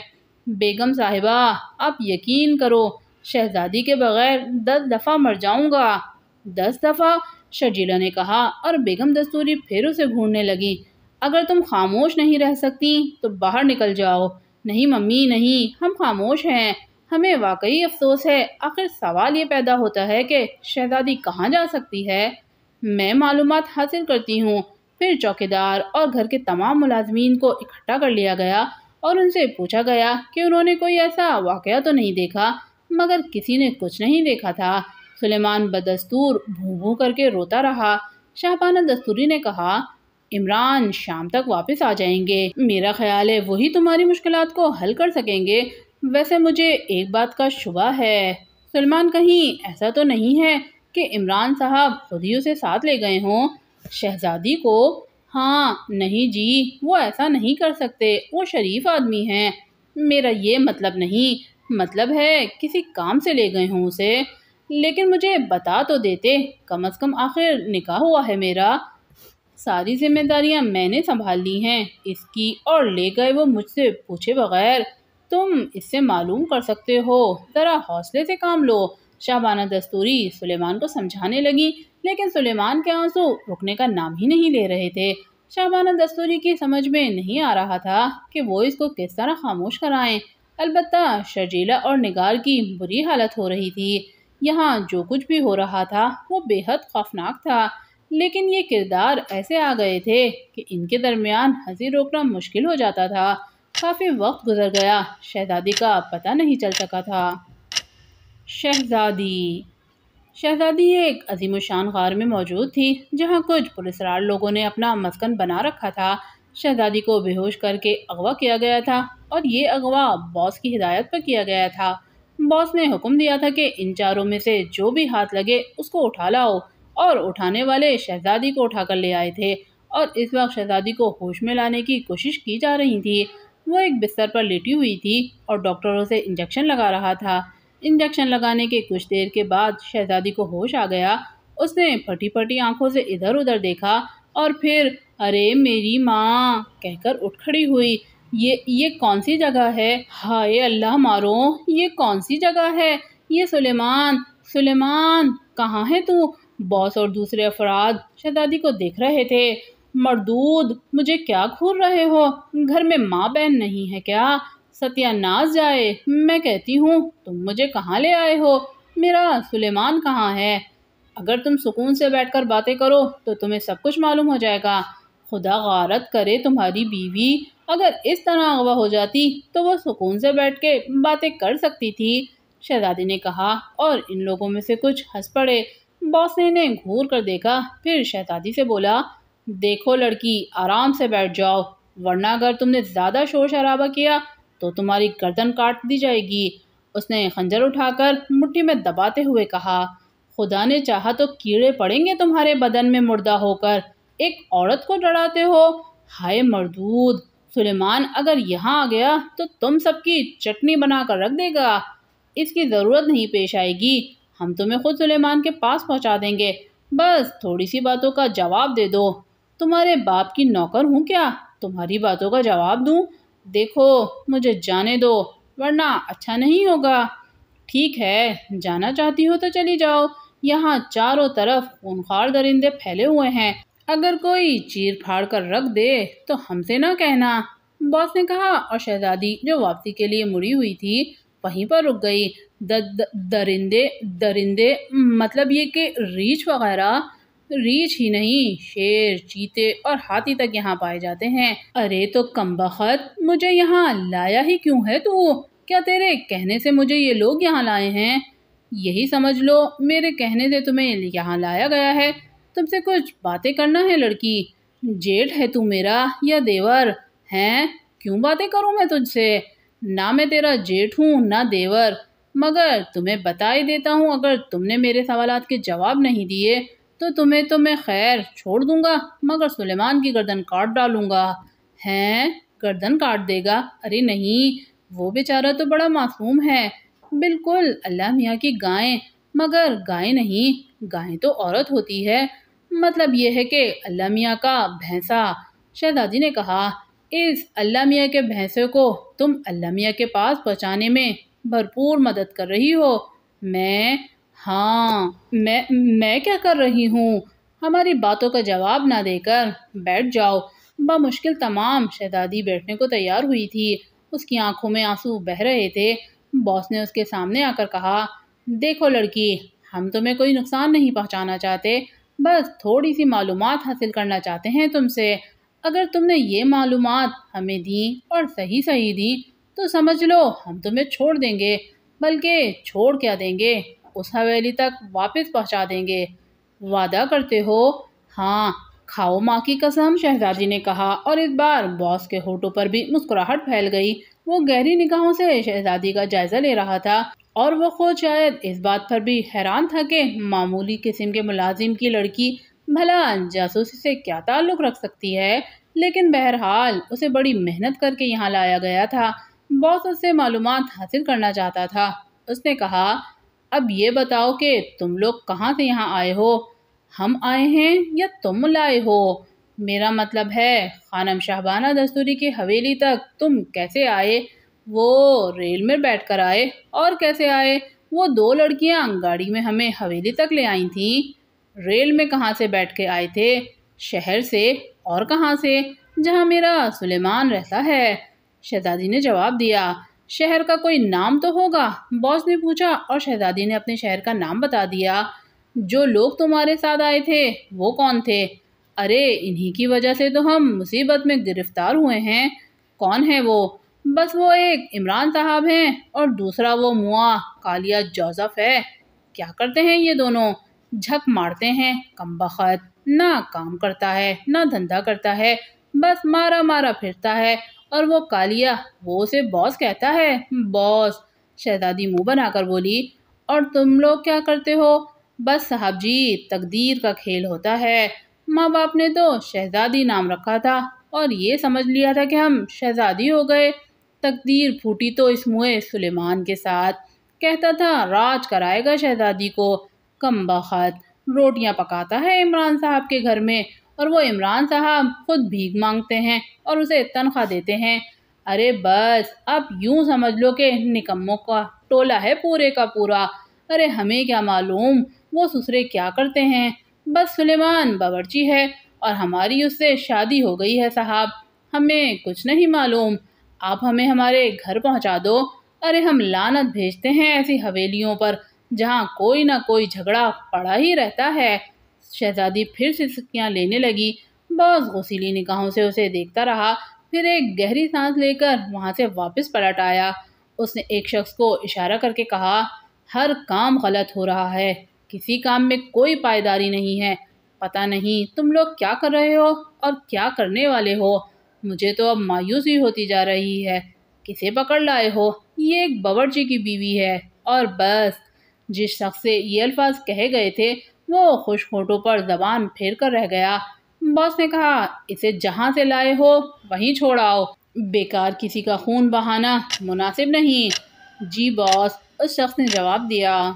بیگم صاحبہ، آپ یقین کرو، شہزادی کے بغیر 10 دفعہ مر جاؤں گا۔ 10 دفعہ؟ شرجیلہ نے کہا، اور بیگم دستوری پھر اسے گھورنے لگی۔ اگر تم خاموش نہیں رہ سکتی تو باہر نکل جاؤ۔ نہیں ممی نہیں، ہم خاموش ہیں، ہمیں واقعی افسوس ہے۔ آخر سوال یہ پیدا ہوتا ہے کہ شہزادی کہاں جا سکتی ہے؟ میں معلومات حاصل کرتی ہوں۔ پھر چوکیدار اور گھر کے تمام ملازمین کو اکٹھا کر لیا گیا اور ان سے پوچھا گیا کہ انہوں نے کوئی ایسا واقعہ تو نہیں دیکھا، مگر کسی نے کچھ نہیں دیکھا تھا۔ سلیمان بدستور بھوں بھوں کر کے روتا رہا۔ شاہبانہ دستوری نے کہا، عمران شام تک واپس آ جائیں گے، میرا خیال ہے وہی تمہاری مشکلات کو حل کر سکیں گے۔ ویسے مجھے ایک بات کا شبہ ہے، سلیمان کہیں ایسا تو نہیں ہے کہ عمران صاحب خود ہی اسے ساتھ لے گئے ہوں؟ شہزادی کو؟ ہاں، نہیں جی، وہ ایسا نہیں کر سکتے، وہ شریف آدمی ہیں۔ میرا یہ مطلب نہیں، مطلب ہے کسی کام سے لے گئے ہوں اسے۔ لیکن مجھے بتا تو دیتے، کم از کم آخر نکاح ہوا ہے میرا، ساری ذمہ داریاں میں نے سنبھال لی ہیں اس کی، اور لے گئے وہ مجھ سے پوچھے بغیر۔ تم اس سے معلوم کر سکتے ہو، ذرا حوصلے سے کام لو۔ شاہبانہ دستوری سلیمان کو سمجھانے لگی، لیکن سلیمان کے آنسو رکنے کا نام ہی نہیں لے رہے تھے۔ شاہبانہ دستوری کی سمجھ میں نہیں آ رہا تھا کہ وہ اس کو کس طرح خاموش کرائیں۔ البتہ شرجیلہ اور نگار کی بری حالت ہو رہی تھی۔ یہاں جو کچھ بھی ہو رہا تھا وہ بے حد خوفناک تھا، لیکن یہ کردار ایسے آ گئے تھے کہ ان کے درمیان ہنسی روکنا مشکل ہو جاتا تھا۔ کافی وقت گزر گیا، شہزادی کا پتہ نہیں چل سکا تھا۔ شہزادی ایک عظیم الشان غار میں موجود تھی، جہاں کچھ پراسرار لوگوں نے اپنا مسکن بنا رکھا تھا۔ شہزادی کو بے ہوش کر کے اغوا کیا گیا تھا، اور یہ اغوا باس کی ہدایت پر کیا گیا تھا۔ باس نے حکم دیا تھا کہ ان چاروں میں سے جو بھی ہاتھ لگے اس کو اٹھا لاؤ، اور اٹھانے والے شہزادی کو اٹھا کر لے آئے تھے، اور اس وقت شہزادی کو ہوش میں لانے کی کوشش کی جا رہی تھی۔ وہ ایک بستر پر لیٹی ہوئی تھی اور ڈاکٹروں سے انجیکشن لگا رہا تھا۔ انجیکشن لگانے کے کچھ دیر کے بعد شہزادی کو ہوش آ گیا۔ اس نے پھٹی پھٹی آنکھوں سے ادھر ادھر دیکھا اور پھر ارے میری ماں کہہ کر اٹھ کھڑی ہوئی۔ یہ کون سی جگہ ہے؟ ہائے اللہ مارو، یہ کون سی جگہ ہے؟ یہ سلیمان کہاں ہے تو؟ باس اور دوسرے افراد شہزادی کو دیکھ رہے تھے۔ مردود، مجھے کیا گھور رہے ہو؟ گھر میں ماں بہن نہیں ہے کیا؟ ستیہ ناز جائے، میں کہتی ہوں تم مجھے کہاں لے آئے ہو؟ میرا سلیمان کہاں ہے؟ اگر تم سکون سے بیٹھ کر باتیں کرو تو تمہیں سب کچھ معلوم ہو جائے گا۔ خدا غارت کرے تمہاری بیوی اگر اس طرح اغوا ہو جاتی تو وہ سکون سے بیٹھ کے باتیں کر سکتی تھی، شہزادی نے کہا، اور ان لوگوں میں سے کچھ ہنس پڑے۔ باس نے انہیں گھور کر دیکھا، پھر شہزادی سے بولا، دیکھو لڑکی، آرام سے بیٹھ جاؤ، ورنہ اگر تم نے زیادہ شور شرابہ کیا تو تمہاری گردن کاٹ دی جائے گی۔ اس نے خنجر اٹھا کر مٹھی میں دباتے ہوئے کہا، خدا نے چاہا تو کیڑے پڑیں گے تمہارے بدن میں مردہ ہو کر، ایک عورت کو ڈراتے ہو؟ ہائے مردود، سلیمان اگر یہاں آ گیا تو تم سب کی چٹنی بنا کر رکھ دے گا۔ اس کی ضرورت نہیں پیش آئے گی، ہم تمہیں خود سلیمان کے پاس پہنچا دیں گے، بس تھوڑی سی باتوں کا جواب دے دو۔ تمہارے باپ کی نوکر ہوں کیا تمہاری باتوں کا جواب دوں؟ دیکھو مجھے جانے دو ورنہ اچھا نہیں ہوگا۔ ٹھیک ہے، جانا چاہتی ہو تو چلی جاؤ، یہاں چاروں طرف خونخوار درندے پھیلے ہوئے ہیں، اگر کوئی چیر پھاڑ کر رکھ دے تو ہم سے نہ کہنا، باس نے کہا، اور شہزادی جو واپسی کے لیے مڑی ہوئی تھی وہیں پر رک گئی۔ درندے مطلب یہ کہ ریچھ وغیرہ؟ ریچھ ہی نہیں، شیر، چیتے اور ہاتھی تک یہاں پائے جاتے ہیں۔ ارے تو کمبخت، مجھے یہاں لایا ہی کیوں ہے تو؟ کیا تیرے کہنے سے مجھے یہ لوگ یہاں لائے ہیں؟ یہی سمجھ لو میرے کہنے سے تمہیں یہاں لایا گیا ہے۔ تم سے کچھ باتیں کرنا ہے لڑکی۔ جیٹھ ہے تو میرا یا دیور ہیں؟ کیوں باتیں کروں میں تجھ سے؟ نہ میں تیرا جیٹھ ہوں نہ دیور، مگر تمہیں بتا ہی دیتا ہوں، اگر تم نے میرے سوالات کے جواب نہیں دیے تو تمہیں تو میں خیر چھوڑ دوں گا، مگر سلیمان کی گردن کاٹ ڈالوں گا۔ ہیں؟ گردن کاٹ دے گا؟ ارے نہیں، وہ بیچارہ تو بڑا معصوم ہے، بالکل اللہ میاں کی گائیں، مگر گائیں نہیں، گائیں تو عورت ہوتی ہے، مطلب یہ ہے کہ اللہ میاں کا بھینسا۔ شہزادی نے کہا، اس اللہ میاں کے بھینسے کو تم اللہ میاں کے پاس پہنچانے میں بھرپور مدد کر رہی ہو۔ میں ہاں میں کیا کر رہی ہوں؟ ہماری باتوں کا جواب نہ دے کر بیٹھ جاؤ۔ بمشکل تمام شہزادی بیٹھنے کو تیار ہوئی تھی، اس کی آنکھوں میں آنسو بہہ رہے تھے۔ باس نے اس کے سامنے آ کر کہا، دیکھو لڑکی، ہم تمہیں کوئی نقصان نہیں پہنچانا چاہتے، بس تھوڑی سی معلومات حاصل کرنا چاہتے ہیں تم سے۔ اگر تم نے یہ معلومات ہمیں دیں اور صحیح دیں تو سمجھ لو ہم تمہیں چھوڑ دیں گے، بلکہ چھوڑ کیا دیں گے، اس حویلی تک واپس پہنچا دیں گے۔ وعدہ کرتے ہو؟ ہاں، کھاؤ ماں کی قسم، شہزادی نے کہا، اور اس بار باس کے ہونٹوں پر بھی مسکراہٹ پھیل گئی۔ وہ گہری نگاہوں سے شہزادی کا جائزہ لے رہا تھا، اور وہ خود شاید اس بات پر بھی حیران تھا کہ معمولی قسم کے ملازم کی لڑکی بھلا جاسوسی سے کیا تعلق رکھ سکتی ہے، لیکن بہرحال اسے بڑی محنت کر کے یہاں لایا گیا تھا۔ باس اس سے معلومات حاصل کرنا چاہتا تھا۔ اس نے کہا، اب یہ بتاؤ کہ تم لوگ کہاں سے یہاں آئے ہو؟ ہم آئے ہیں یا تم لائے ہو؟ میرا مطلب ہے خانم شہبانہ دستوری کی حویلی تک تم کیسے آئے؟ وہ ریل میں بیٹھ کر آئے۔ اور کیسے آئے؟ وہ دو لڑکیاں گاڑی میں ہمیں حویلی تک لے آئی تھیں۔ ریل میں کہاں سے بیٹھ کے آئے تھے؟ شہر سے۔ اور کہاں سے؟ جہاں میرا سلیمان رہتا ہے، شہزادی نے جواب دیا۔ شہر کا کوئی نام تو ہوگا؟ باس نے پوچھا، اور شہزادی نے اپنے شہر کا نام بتا دیا۔ جو لوگ تمہارے ساتھ آئے تھے وہ کون تھے؟ ارے انہی کی وجہ سے تو ہم مصیبت میں گرفتار ہوئے ہیں۔ کون ہے وہ؟ بس وہ ایک عمران صاحب ہیں اور دوسرا وہ موا کالیا جوزف ہے۔ کیا کرتے ہیں یہ دونوں؟ جھک مارتے ہیں، کمبخت، نہ کام کرتا ہے نہ دھندا کرتا ہے، بس مارا پھرتا ہے، اور وہ کالیا، وہ اسے باس کہتا ہے۔ باس؟ شہزادی منہ بنا کر بولی۔ اور تم لوگ کیا کرتے ہو؟ بس صاحب جی، تقدیر کا کھیل ہوتا ہے، ماں باپ نے تو شہزادی نام رکھا تھا اور یہ سمجھ لیا تھا کہ ہم شہزادی ہو گئے۔ تقدیر پھوٹی تو اس موئے سلیمان کے ساتھ، کہتا تھا راج کرائے گا شہزادی کو۔ کمبخت، روٹیاں پکاتا ہے عمران صاحب کے گھر میں، اور وہ عمران صاحب خود بھیک مانگتے ہیں اور اسے تنخواہ دیتے ہیں۔ ارے بس اب یوں سمجھ لو کہ نکموں کا ٹولہ ہے پورے کا پورا۔ ارے ہمیں کیا معلوم وہ سسرے کیا کرتے ہیں، بس سلیمان باورچی ہے اور ہماری اس سے شادی ہو گئی ہے صاحب، ہمیں کچھ نہیں معلوم، آپ ہمیں ہمارے گھر پہنچا دو۔ ارے ہم لعنت بھیجتے ہیں ایسی حویلیوں پر جہاں کوئی نہ کوئی جھگڑا پڑا ہی رہتا ہے۔ شہزادی پھر سے سسکیاں لینے لگی۔ باس غصیلی نگاہوں سے اسے دیکھتا رہا، پھر ایک گہری سانس لے کر وہاں سے واپس پلٹ آیا۔ اس نے ایک شخص کو اشارہ کر کے کہا، ہر کام غلط ہو رہا ہے، کسی کام میں کوئی پائیداری نہیں ہے، پتہ نہیں تم لوگ کیا کر رہے ہو اور کیا کرنے والے ہو۔ مجھے تو اب مایوسی ہوتی جا رہی ہے۔ کسے پکڑ لائے ہو؟ یہ ایک باورچی کی بیوی ہے، اور بس۔ جس شخص سے یہ الفاظ کہے گئے تھے وہ خشک ہونٹوں پر زبان پھیر کر رہ گیا۔ باس نے کہا، اسے جہاں سے لائے ہو وہیں چھوڑ آؤ، بیکار کسی کا خون بہانا مناسب نہیں۔ جی باس، اس شخص نے جواب دیا۔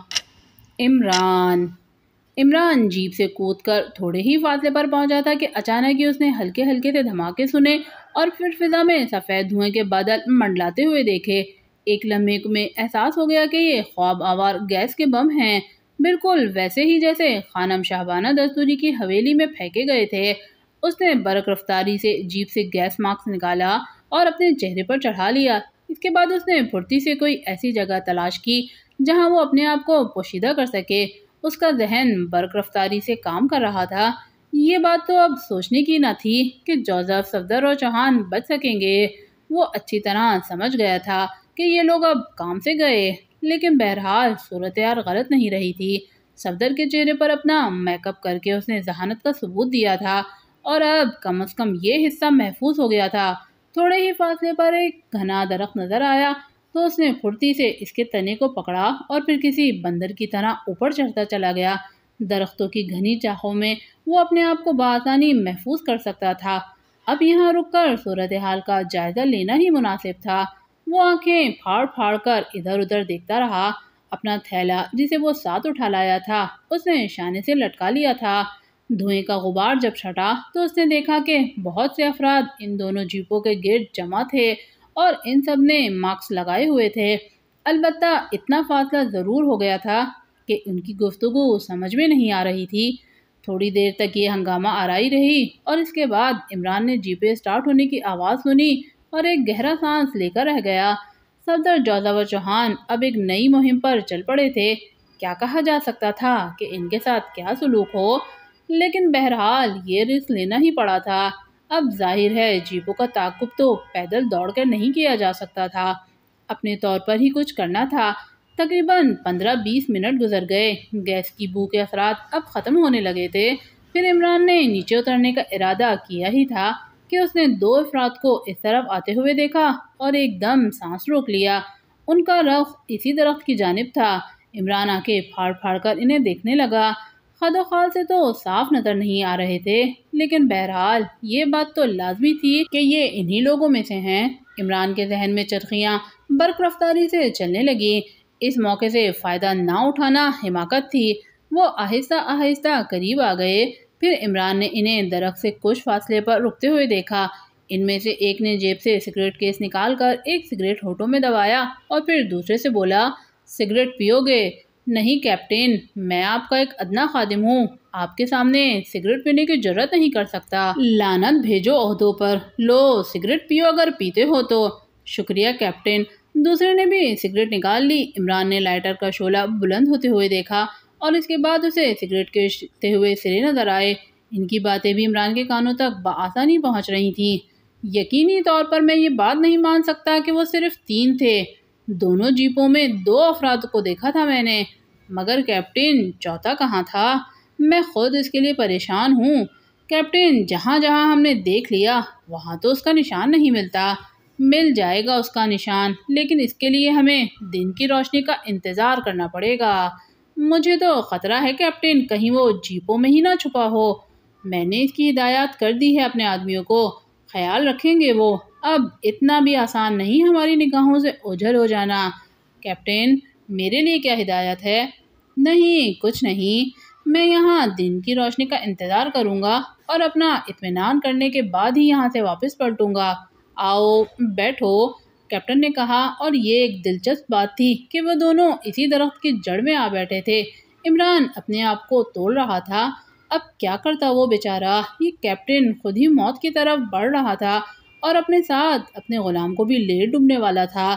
عمران جیپ سے کود کر تھوڑے ہی فاصلے پر پہنچا تھا کہ اچانک ہی اس نے ہلکے سے دھماکے سنے اور پھر فضا میں سفید دھوئیں کے بادل منڈلاتے ہوئے دیکھے۔ ایک لمحے میں احساس ہو گیا کہ یہ خواب آور گیس کے بم ہیں، بالکل ویسے ہی جیسے خانم شہبانہ دستوری کی حویلی میں پھینکے گئے تھے۔ اس نے برق رفتاری سے جیپ سے گیس ماسک نکالا اور اپنے چہرے پر چڑھا لیا۔ اس کے بعد اس نے پھرتی سے کوئی ایسی جگہ تلاش کی جہاں وہ اپنے آپ کو پوشیدہ کر سکے۔ اس کا ذہن برق رفتاری سے کام کر رہا تھا۔ یہ بات تو اب سوچنے کی نہ تھی کہ جوزف، صفدر اور چوہان بچ سکیں گے۔ وہ اچھی طرح سمجھ گیا تھا کہ یہ لوگ اب کام سے گئے، لیکن بہرحال صورتحال غلط نہیں رہی تھی۔ صفدر کے چہرے پر اپنا میک اپ کر کے اس نے ذہانت کا ثبوت دیا تھا، اور اب کم از کم یہ حصہ محفوظ ہو گیا تھا۔ تھوڑے ہی فاصلے پر ایک گھنا درخت نظر آیا تو اس نے پھرتی سے اس کے تنے کو پکڑا اور پھر کسی بندر کی طرح اوپر چڑھتا چلا گیا۔ درختوں کی گھنی چاہوں میں وہ اپنے آپ کو بآسانی محفوظ کر سکتا تھا۔ اب یہاں رک کر صورتحال کا جائزہ لینا ہی مناسب تھا۔ وہ آنکھیں پھاڑ پھاڑ کر ادھر ادھر دیکھتا رہا۔ اپنا تھیلا جسے وہ ساتھ اٹھا لایا تھا اس نے شانے سے لٹکا لیا تھا۔ دھوئیں کا غبار جب چھٹا تو اس نے دیکھا کہ بہت سے افراد ان دونوں جیپوں کے گرد جمع تھے اور ان سب نے ماسک لگائے ہوئے تھے۔ البتہ اتنا فاصلہ ضرور ہو گیا تھا کہ ان کی گفتگو سمجھ میں نہیں آ رہی تھی۔ تھوڑی دیر تک یہ ہنگامہ آرائی رہی اور اس کے بعد عمران نے جیپیں سٹارٹ ہونے کی آواز سنی اور ایک گہرا سانس لے کر رہ گیا۔ صفدر جوزاور چوہان اب ایک نئی مہم پر چل پڑے تھے۔ کیا کہا جا سکتا تھا کہ ان کے ساتھ کیا سلوک ہو، لیکن بہرحال یہ رسک لینا ہی پڑا تھا۔ اب ظاہر ہے جیپوں کا تعاقب تو پیدل دوڑ کر نہیں کیا جا سکتا تھا، اپنے طور پر ہی کچھ کرنا تھا۔ تقریباً 15-20 منٹ گزر گئے۔ گیس کی بو کے اثرات اب ختم ہونے لگے تھے۔ پھر عمران نے نیچے اترنے کا ارادہ کیا ہی تھا کہ اس نے 2 افراد کو اس طرف آتے ہوئے دیکھا اور ایک دم سانس روک لیا۔ ان کا رخ اسی درخت کی جانب تھا۔ عمران آنکھیں پھاڑ پھاڑ کر انہیں دیکھنے لگا۔ خد و خال سے تو صاف نظر نہیں آ رہے تھے، لیکن بہرحال یہ بات تو لازمی تھی کہ یہ انہی لوگوں میں سے ہیں۔ عمران کے ذہن میں چرخیاں برق رفتاری سے چلنے لگیں۔ اس موقع سے فائدہ نہ اٹھانا حماقت تھی۔ وہ آہستہ آہستہ قریب آ گئے۔ پھر عمران نے انہیں درخت سے کچھ فاصلے پر رکتے ہوئے دیکھا۔ ان میں سے ایک نے جیب سے سگریٹ کیس نکال کر ایک سگریٹ ہونٹوں میں دبایا اور پھر دوسرے سے بولا، سگریٹ پیو گے؟ نہیں کیپٹن، میں آپ کا ایک ادنا خادم ہوں، آپ کے سامنے سگریٹ پینے کی جرات نہیں کر سکتا۔ لعنت بھیجو عہدوں پر، لو سگریٹ پیو اگر پیتے ہو تو۔ شکریہ کیپٹن۔ دوسرے نے بھی سگریٹ نکال لی۔ عمران نے لائٹر کا شعلہ بلند ہوتے ہوئے دیکھا اور اس کے بعد اسے سگریٹ کے شکتے ہوئے سرے نظر آئے۔ ان کی باتیں بھی عمران کے کانوں تک بآسانی پہنچ رہی تھیں۔ یقینی طور پر میں یہ بات نہیں مان سکتا کہ وہ صرف 3 تھے۔ دونوں جیپوں میں 2 افراد کو دیکھا تھا میں نے، مگر کیپٹن چوتھا کہاں تھا؟ میں خود اس کے لیے پریشان ہوں کیپٹن۔ جہاں جہاں ہم نے دیکھ لیا وہاں تو اس کا نشان نہیں ملتا۔ مل جائے گا اس کا نشان، لیکن اس کے لیے ہمیں دن کی روشنی کا انتظار کرنا پڑے گا۔ مجھے تو خطرہ ہے کیپٹن، کہیں وہ جیپوں میں ہی نہ چھپا ہو۔ میں نے اس کی ہدایات کر دی ہے اپنے آدمیوں کو، خیال رکھیں گے وہ۔ اب اتنا بھی آسان نہیں ہماری نگاہوں سے اوجھل ہو جانا۔ کیپٹن، میرے لیے کیا ہدایت ہے؟ نہیں کچھ نہیں، میں یہاں دن کی روشنی کا انتظار کروں گا اور اپنا اطمینان کرنے کے بعد ہی یہاں سے واپس پلٹوں گا۔ آؤ بیٹھو، کیپٹن نے کہا، اور یہ ایک دلچسپ بات تھی کہ وہ دونوں اسی درخت کی جڑ میں آ بیٹھے تھے۔ عمران اپنے آپ کو تول رہا تھا، اب کیا کرتا وہ بیچارہ؟ یہ کیپٹن خود ہی موت کی طرف بڑھ رہا تھا اور اپنے ساتھ اپنے غلام کو بھی لے ڈوبنے والا تھا۔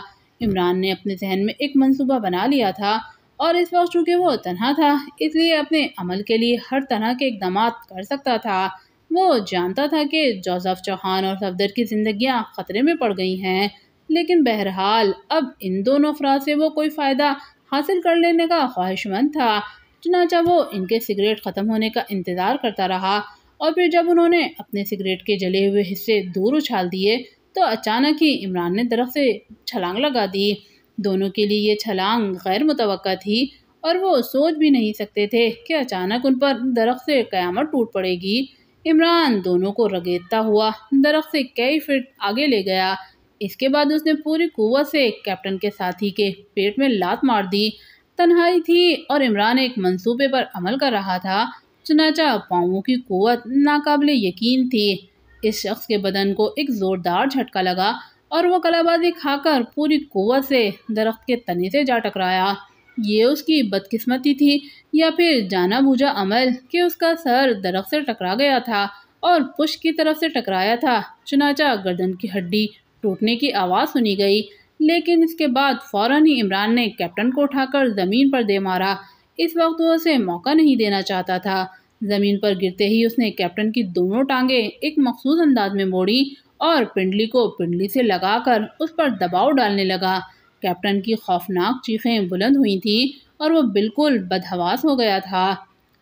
عمران نے اپنے ذہن میں ایک منصوبہ بنا لیا تھا اور اس وقت چونکہ وہ تنہا تھا اس لیے اپنے عمل کے لیے ہر طرح کے اقدامات کر سکتا تھا۔ وہ جانتا تھا کہ جوزف چوہان اور صفدر کی زندگیاں خطرے میں پڑ گئی ہیں، لیکن بہرحال اب ان دونوں افراد سے وہ کوئی فائدہ حاصل کر لینے کا خواہش مند تھا۔ چنانچہ وہ ان کے سگریٹ ختم ہونے کا انتظار کرتا رہا اور پھر جب انہوں نے اپنے سگریٹ کے جلے ہوئے حصے دور اچھال دیے تو اچانک ہی عمران نے درخت سے چھلانگ لگا دی۔ دونوں کے لیے یہ چھلانگ غیر متوقع تھی اور وہ سوچ بھی نہیں سکتے تھے کہ اچانک ان پر درخت سے قیامت ٹوٹ پڑے گی۔ عمران دونوں کو رگیدتا ہوا درخت سے کئی فٹ آگے لے گیا۔ اس کے بعد اس نے پوری قوت سے کیپٹن کے ساتھی کے پیٹ میں لات مار دی۔ تنہائی تھی اور عمران ایک منصوبے پر عمل کر رہا تھا، چنانچہ پاؤں کی قوت ناقابل یقین تھی۔ اس شخص کے بدن کو ایک زوردار جھٹکا لگا اور وہ کلا بازی کھا کر پوری قوت سے درخت کے تنے سے جا ٹکرایا۔ یہ اس کی بدقسمتی تھی یا پھر جانا بوجھا عمل کہ اس کا سر درخت سے ٹکرا گیا تھا اور پشت کی طرف سے ٹکرایا تھا، چنانچہ گردن کی ہڈی ٹوٹنے کی آواز سنی گئی۔ لیکن اس کے بعد فوراً ہی عمران نے کیپٹن کو اٹھا کر زمین پر دے مارا۔ اس وقت وہ اسے موقع نہیں دینا چاہتا تھا۔ زمین پر گرتے ہی اس نے کیپٹن کی دونوں ٹانگیں ایک مخصوص انداز میں موڑی اور پنڈلی کو پنڈلی سے لگا کر اس پر دباؤ ڈالنے لگا۔ کیپٹن کی خوفناک چیخیں بلند ہوئی تھیں اور وہ بالکل بدحواس ہو گیا تھا۔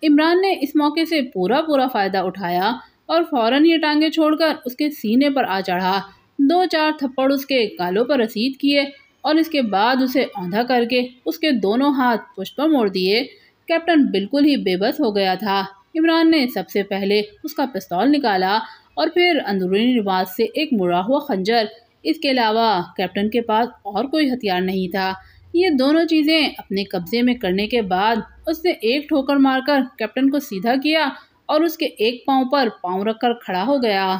عمران نے اس موقع سے پورا فائدہ اٹھایا اور فوراً یہ ٹانگیں چھوڑ کر اس کے سینے پر آ چڑھا۔ 2-4 تھپڑ اس کے گالوں پر رسید کیے اور اس کے بعد اسے اوندھا کر کے اس کے دونوں ہاتھ پشت پر موڑ دیے۔ کیپٹن بالکل ہی بے بس ہو گیا تھا۔ عمران نے سب سے پہلے اس کا پستول نکالا اور پھر اندرونی لباس سے ایک مڑا ہوا خنجر اس کے علاوہ کیپٹن کے پاس اور کوئی ہتھیار نہیں تھا۔ یہ دونوں چیزیں اپنے قبضے میں کرنے کے بعد اس نے ایک ٹھوکر مار کر کیپٹن کو سیدھا کیا اور اس کے ایک پاؤں پر پاؤں رکھ کر کھڑا ہو گیا۔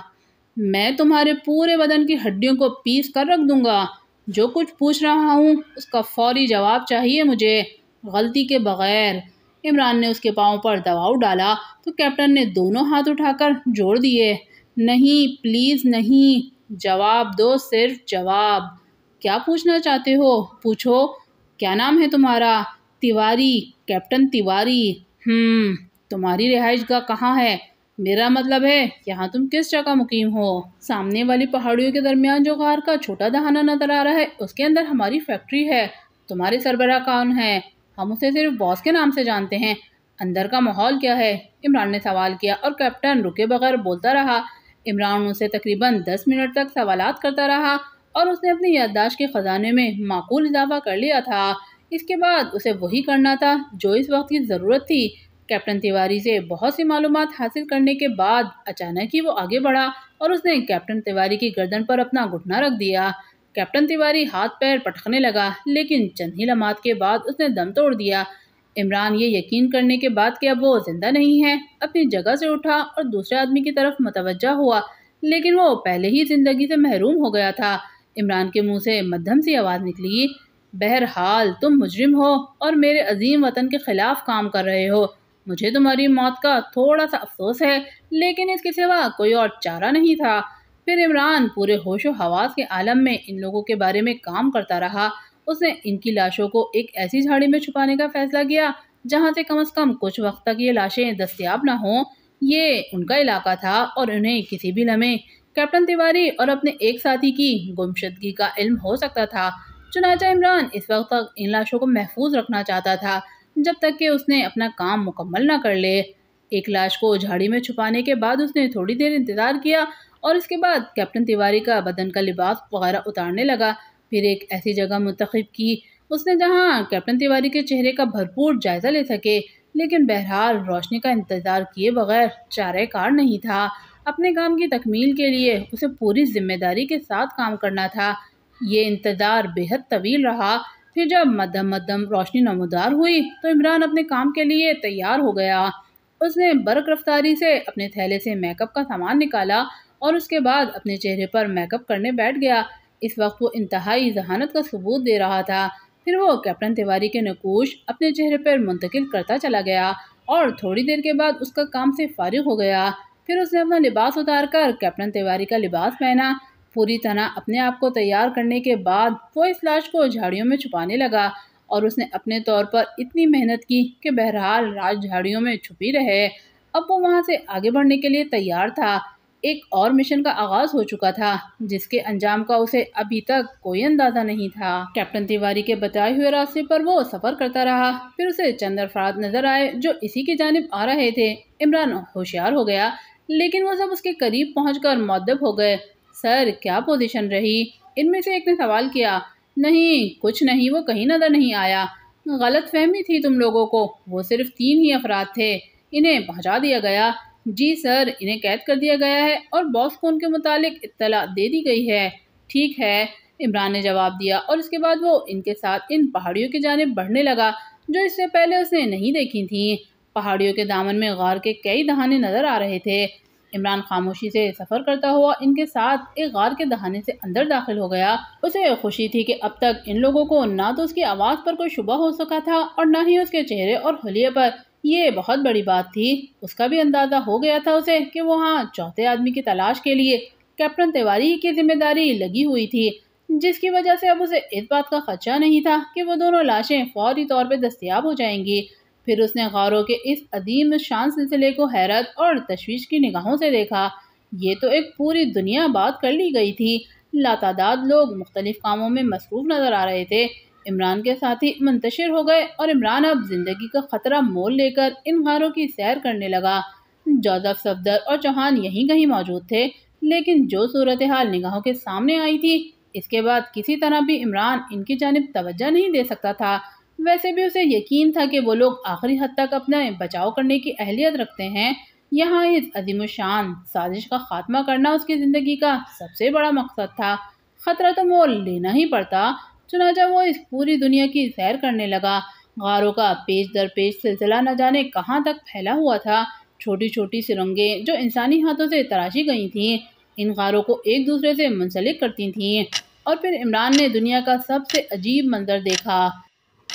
میں تمہارے پورے بدن کی ہڈیوں کو پیس کر رکھ دوں گا۔ جو کچھ پوچھ رہا ہوں اس کا فوری جواب چاہیے مجھے، غلطی کے بغیر۔ عمران نے اس کے پاؤں پر دباؤ ڈالا تو کیپٹن نے دونوں ہاتھ اٹھا کر جوڑ دیے۔ نہیں، پلیز نہیں، جواب دو، صرف جواب۔ کیا پوچھنا چاہتے ہو؟ پوچھو۔ کیا نام ہے تمہارا؟ تیواری، کیپٹن تیواری۔ تمہاری رہائش گاہ کہاں ہے؟ میرا مطلب ہے یہاں تم کس جگہ مقیم ہو؟ سامنے والی پہاڑیوں کے درمیان جو غار کا چھوٹا دہانہ نظر آ رہا ہے اس کے اندر ہماری فیکٹری ہے۔ تمہارے سربراہ کون ہے؟ ہم اسے صرف باس کے نام سے جانتے ہیں۔ اندر کا ماحول کیا ہے؟ عمران نے سوال کیا اور کیپٹن رکے بغیر بولتا رہا۔ عمران اسے تقریباً 10 منٹ تک سوالات کرتا رہا اور اس نے اپنی یادداشت کے خزانے میں معقول اضافہ کر لیا تھا۔ اس کے بعد اسے وہی کرنا تھا جو اس وقت کی ضرورت تھی۔ کیپٹن تیواری سے بہت سی معلومات حاصل کرنے کے بعد اچانک ہی وہ آگے بڑھا اور اس نے کیپٹن تیواری کی گردن پر اپنا گھٹنا رکھ دیا۔ کیپٹن تیواری ہاتھ پیر پٹکنے لگا لیکن چند ہی لمحات کے بعد اس نے دم توڑ دیا۔ عمران یہ یقین کرنے کے بعد کہ اب وہ زندہ نہیں ہے اپنی جگہ سے اٹھا اور دوسرے آدمی کی طرف متوجہ ہوا، لیکن وہ پہلے ہی زندگی سے محروم ہو گیا تھا۔ عمران کے منہ سے مدھم سی آواز نکلی، بہرحال تم مجرم ہو اور میرے عظیم وطن کے خلاف کام کر رہے ہو۔ مجھے تمہاری موت کا تھوڑا سا افسوس ہے لیکن اس کے سوا کوئی اور چارہ نہیں تھا۔ پھر عمران پورے ہوش و حواس کے عالم میں ان لوگوں کے بارے میں کام کرتا رہا۔ اس نے ان کی لاشوں کو ایک ایسی جھاڑی میں چھپانے کا فیصلہ کیا جہاں سے کم از کم کچھ وقت تک یہ لاشیں دستیاب نہ ہوں۔ یہ ان کا علاقہ تھا اور انہیں کسی بھی لمحے کیپٹن تیواری اور اپنے ایک ساتھی کی گمشدگی کا علم ہو سکتا تھا۔ چنانچہ عمران اس وقت تک ان لاشوں کو محفوظ رکھنا چاہتا تھا جب تک کہ اس نے اپنا کام مکمل نہ کر لے۔ ایک لاش کو جھاڑی میں چھپانے کے بعد اس نے تھوڑی دیر انتظار کیا اور اس کے بعد کیپٹن تیواری کا بدن کا لباس وغیرہ اتارنے لگا۔ پھر ایک ایسی جگہ منتخب کی اس نے جہاں کیپٹن تیواری کے چہرے کا بھرپور جائزہ لے سکے، لیکن بہرحال روشنی کا انتظار کیے بغیر چارہ کار نہیں تھا۔ اپنے کام کی تکمیل کے لیے اسے پوری ذمہ داری کے ساتھ کام کرنا تھا۔ یہ انتظار بے حد طویل رہا۔ پھر جب مدھم روشنی نمودار ہوئی تو عمران اپنے کام کے لیے تیار ہو گیا۔ اس نے برق رفتاری سے اپنے تھیلے سے میک اپ کا سامان نکالا اور اس کے بعد اپنے چہرے پر میک اپ کرنے بیٹھ گیا۔ اس وقت وہ انتہائی ذہانت کا ثبوت دے رہا تھا۔ پھر وہ کیپٹن تیواری کے نقوش اپنے چہرے پر منتقل کرتا چلا گیا اور تھوڑی دیر کے بعد اس کا کام سے فارغ ہو گیا۔ پھر اس نے اپنا لباس اتار کر کیپٹن تیواری کا لباس پہنا۔ پوری طرح اپنے آپ کو تیار کرنے کے بعد وہ اس لاش کو جھاڑیوں میں چھپانے لگا اور اس نے اپنے طور پر اتنی محنت کی کہ بہرحال لاش جھاڑیوں میں چھپی رہے۔ اب وہ وہاں سے آگے بڑھنے کے لیے تیار تھا۔ ایک اور مشن کا آغاز ہو چکا تھا جس کے انجام کا اسے ابھی تک کوئی اندازہ نہیں تھا۔ کیپٹن تیواری کے بتائے ہوئے راستے پر وہ سفر کرتا رہا۔ پھر اسے چند افراد نظر آئے جو اسی کی جانب آ رہے تھے۔ عمران ہوشیار ہو گیا لیکن وہ سب اس کے قریب پہنچ کر مؤدب ہو گئے۔ سر، کیا پوزیشن رہی؟ ان میں سے ایک نے سوال کیا۔ نہیں، کچھ نہیں، وہ کہیں نظر نہیں آیا۔ غلط فہمی تھی تم لوگوں کو، وہ صرف 3 ہی افراد تھے، انہیں پہنچا دیا گیا۔ جی سر، انہیں قید کر دیا گیا ہے اور باس کو ان کے متعلق اطلاع دے دی گئی ہے۔ ٹھیک ہے، عمران نے جواب دیا اور اس کے بعد وہ ان کے ساتھ ان پہاڑیوں کی جانب بڑھنے لگا جو اس سے پہلے اس نے نہیں دیکھی تھیں۔ پہاڑیوں کے دامن میں غار کے کئی دہانے نظر آ رہے تھے۔ عمران خاموشی سے سفر کرتا ہوا ان کے ساتھ ایک غار کے دہانے سے اندر داخل ہو گیا۔ اسے خوشی تھی کہ اب تک ان لوگوں کو نہ تو اس کی آواز پر کوئی شبہ ہو سکا تھا اور نہ ہی اس کے چہرے اور حلیے پر۔ یہ بہت بڑی بات تھی۔ اس کا بھی اندازہ ہو گیا تھا اسے کہ وہاں چوتھے آدمی کی تلاش کے لیے کیپٹن تیواری کی ذمہ داری لگی ہوئی تھی، جس کی وجہ سے اب اسے اس بات کا خدشہ نہیں تھا کہ وہ دونوں لاشیں فوری طور پہ دستیاب ہو جائیں گی۔ پھر اس نے غاروں کے اس عظیم شان سلسلے کو حیرت اور تشویش کی نگاہوں سے دیکھا۔ یہ تو ایک پوری دنیا آباد کر لی گئی تھی۔ لاتعداد لوگ مختلف کاموں میں مصروف نظر آ رہے تھے۔ عمران کے ساتھی منتشر ہو گئے اور عمران اب زندگی کا خطرہ مول لے کر ان غاروں کی سیر کرنے لگا۔ جوزف، صفدر اور چوہان یہیں کہیں موجود تھے، لیکن جو صورتحال نگاہوں کے سامنے آئی تھی اس کے بعد کسی طرح بھی عمران ان کی جانب توجہ نہیں دے سکتا تھا۔ ویسے بھی اسے یقین تھا کہ وہ لوگ آخری حد تک اپنا بچاؤ کرنے کی اہلیت رکھتے ہیں۔ یہاں اس عظیم الشان سازش کا خاتمہ کرنا اس کی زندگی کا سب سے بڑا مقصد تھا۔ خطرہ تو مول لینا ہی پڑتا۔ چنانچہ وہ اس پوری دنیا کی سیر کرنے لگا۔ غاروں کا پیچ در پیچ سلسلہ نہ جانے کہاں تک پھیلا ہوا تھا۔ چھوٹی چھوٹی سرنگیں جو انسانی ہاتھوں سے تراشی گئی تھیں ان غاروں کو ایک دوسرے سے منسلک کرتی تھیں۔ اور پھر عمران نے دنیا کا سب سے عجیب منظر دیکھا۔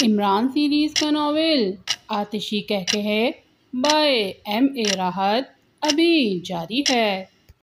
عمران سیریز کا ناول آتشی قہقہے بائے ایم اے راحت ابھی جاری ہے۔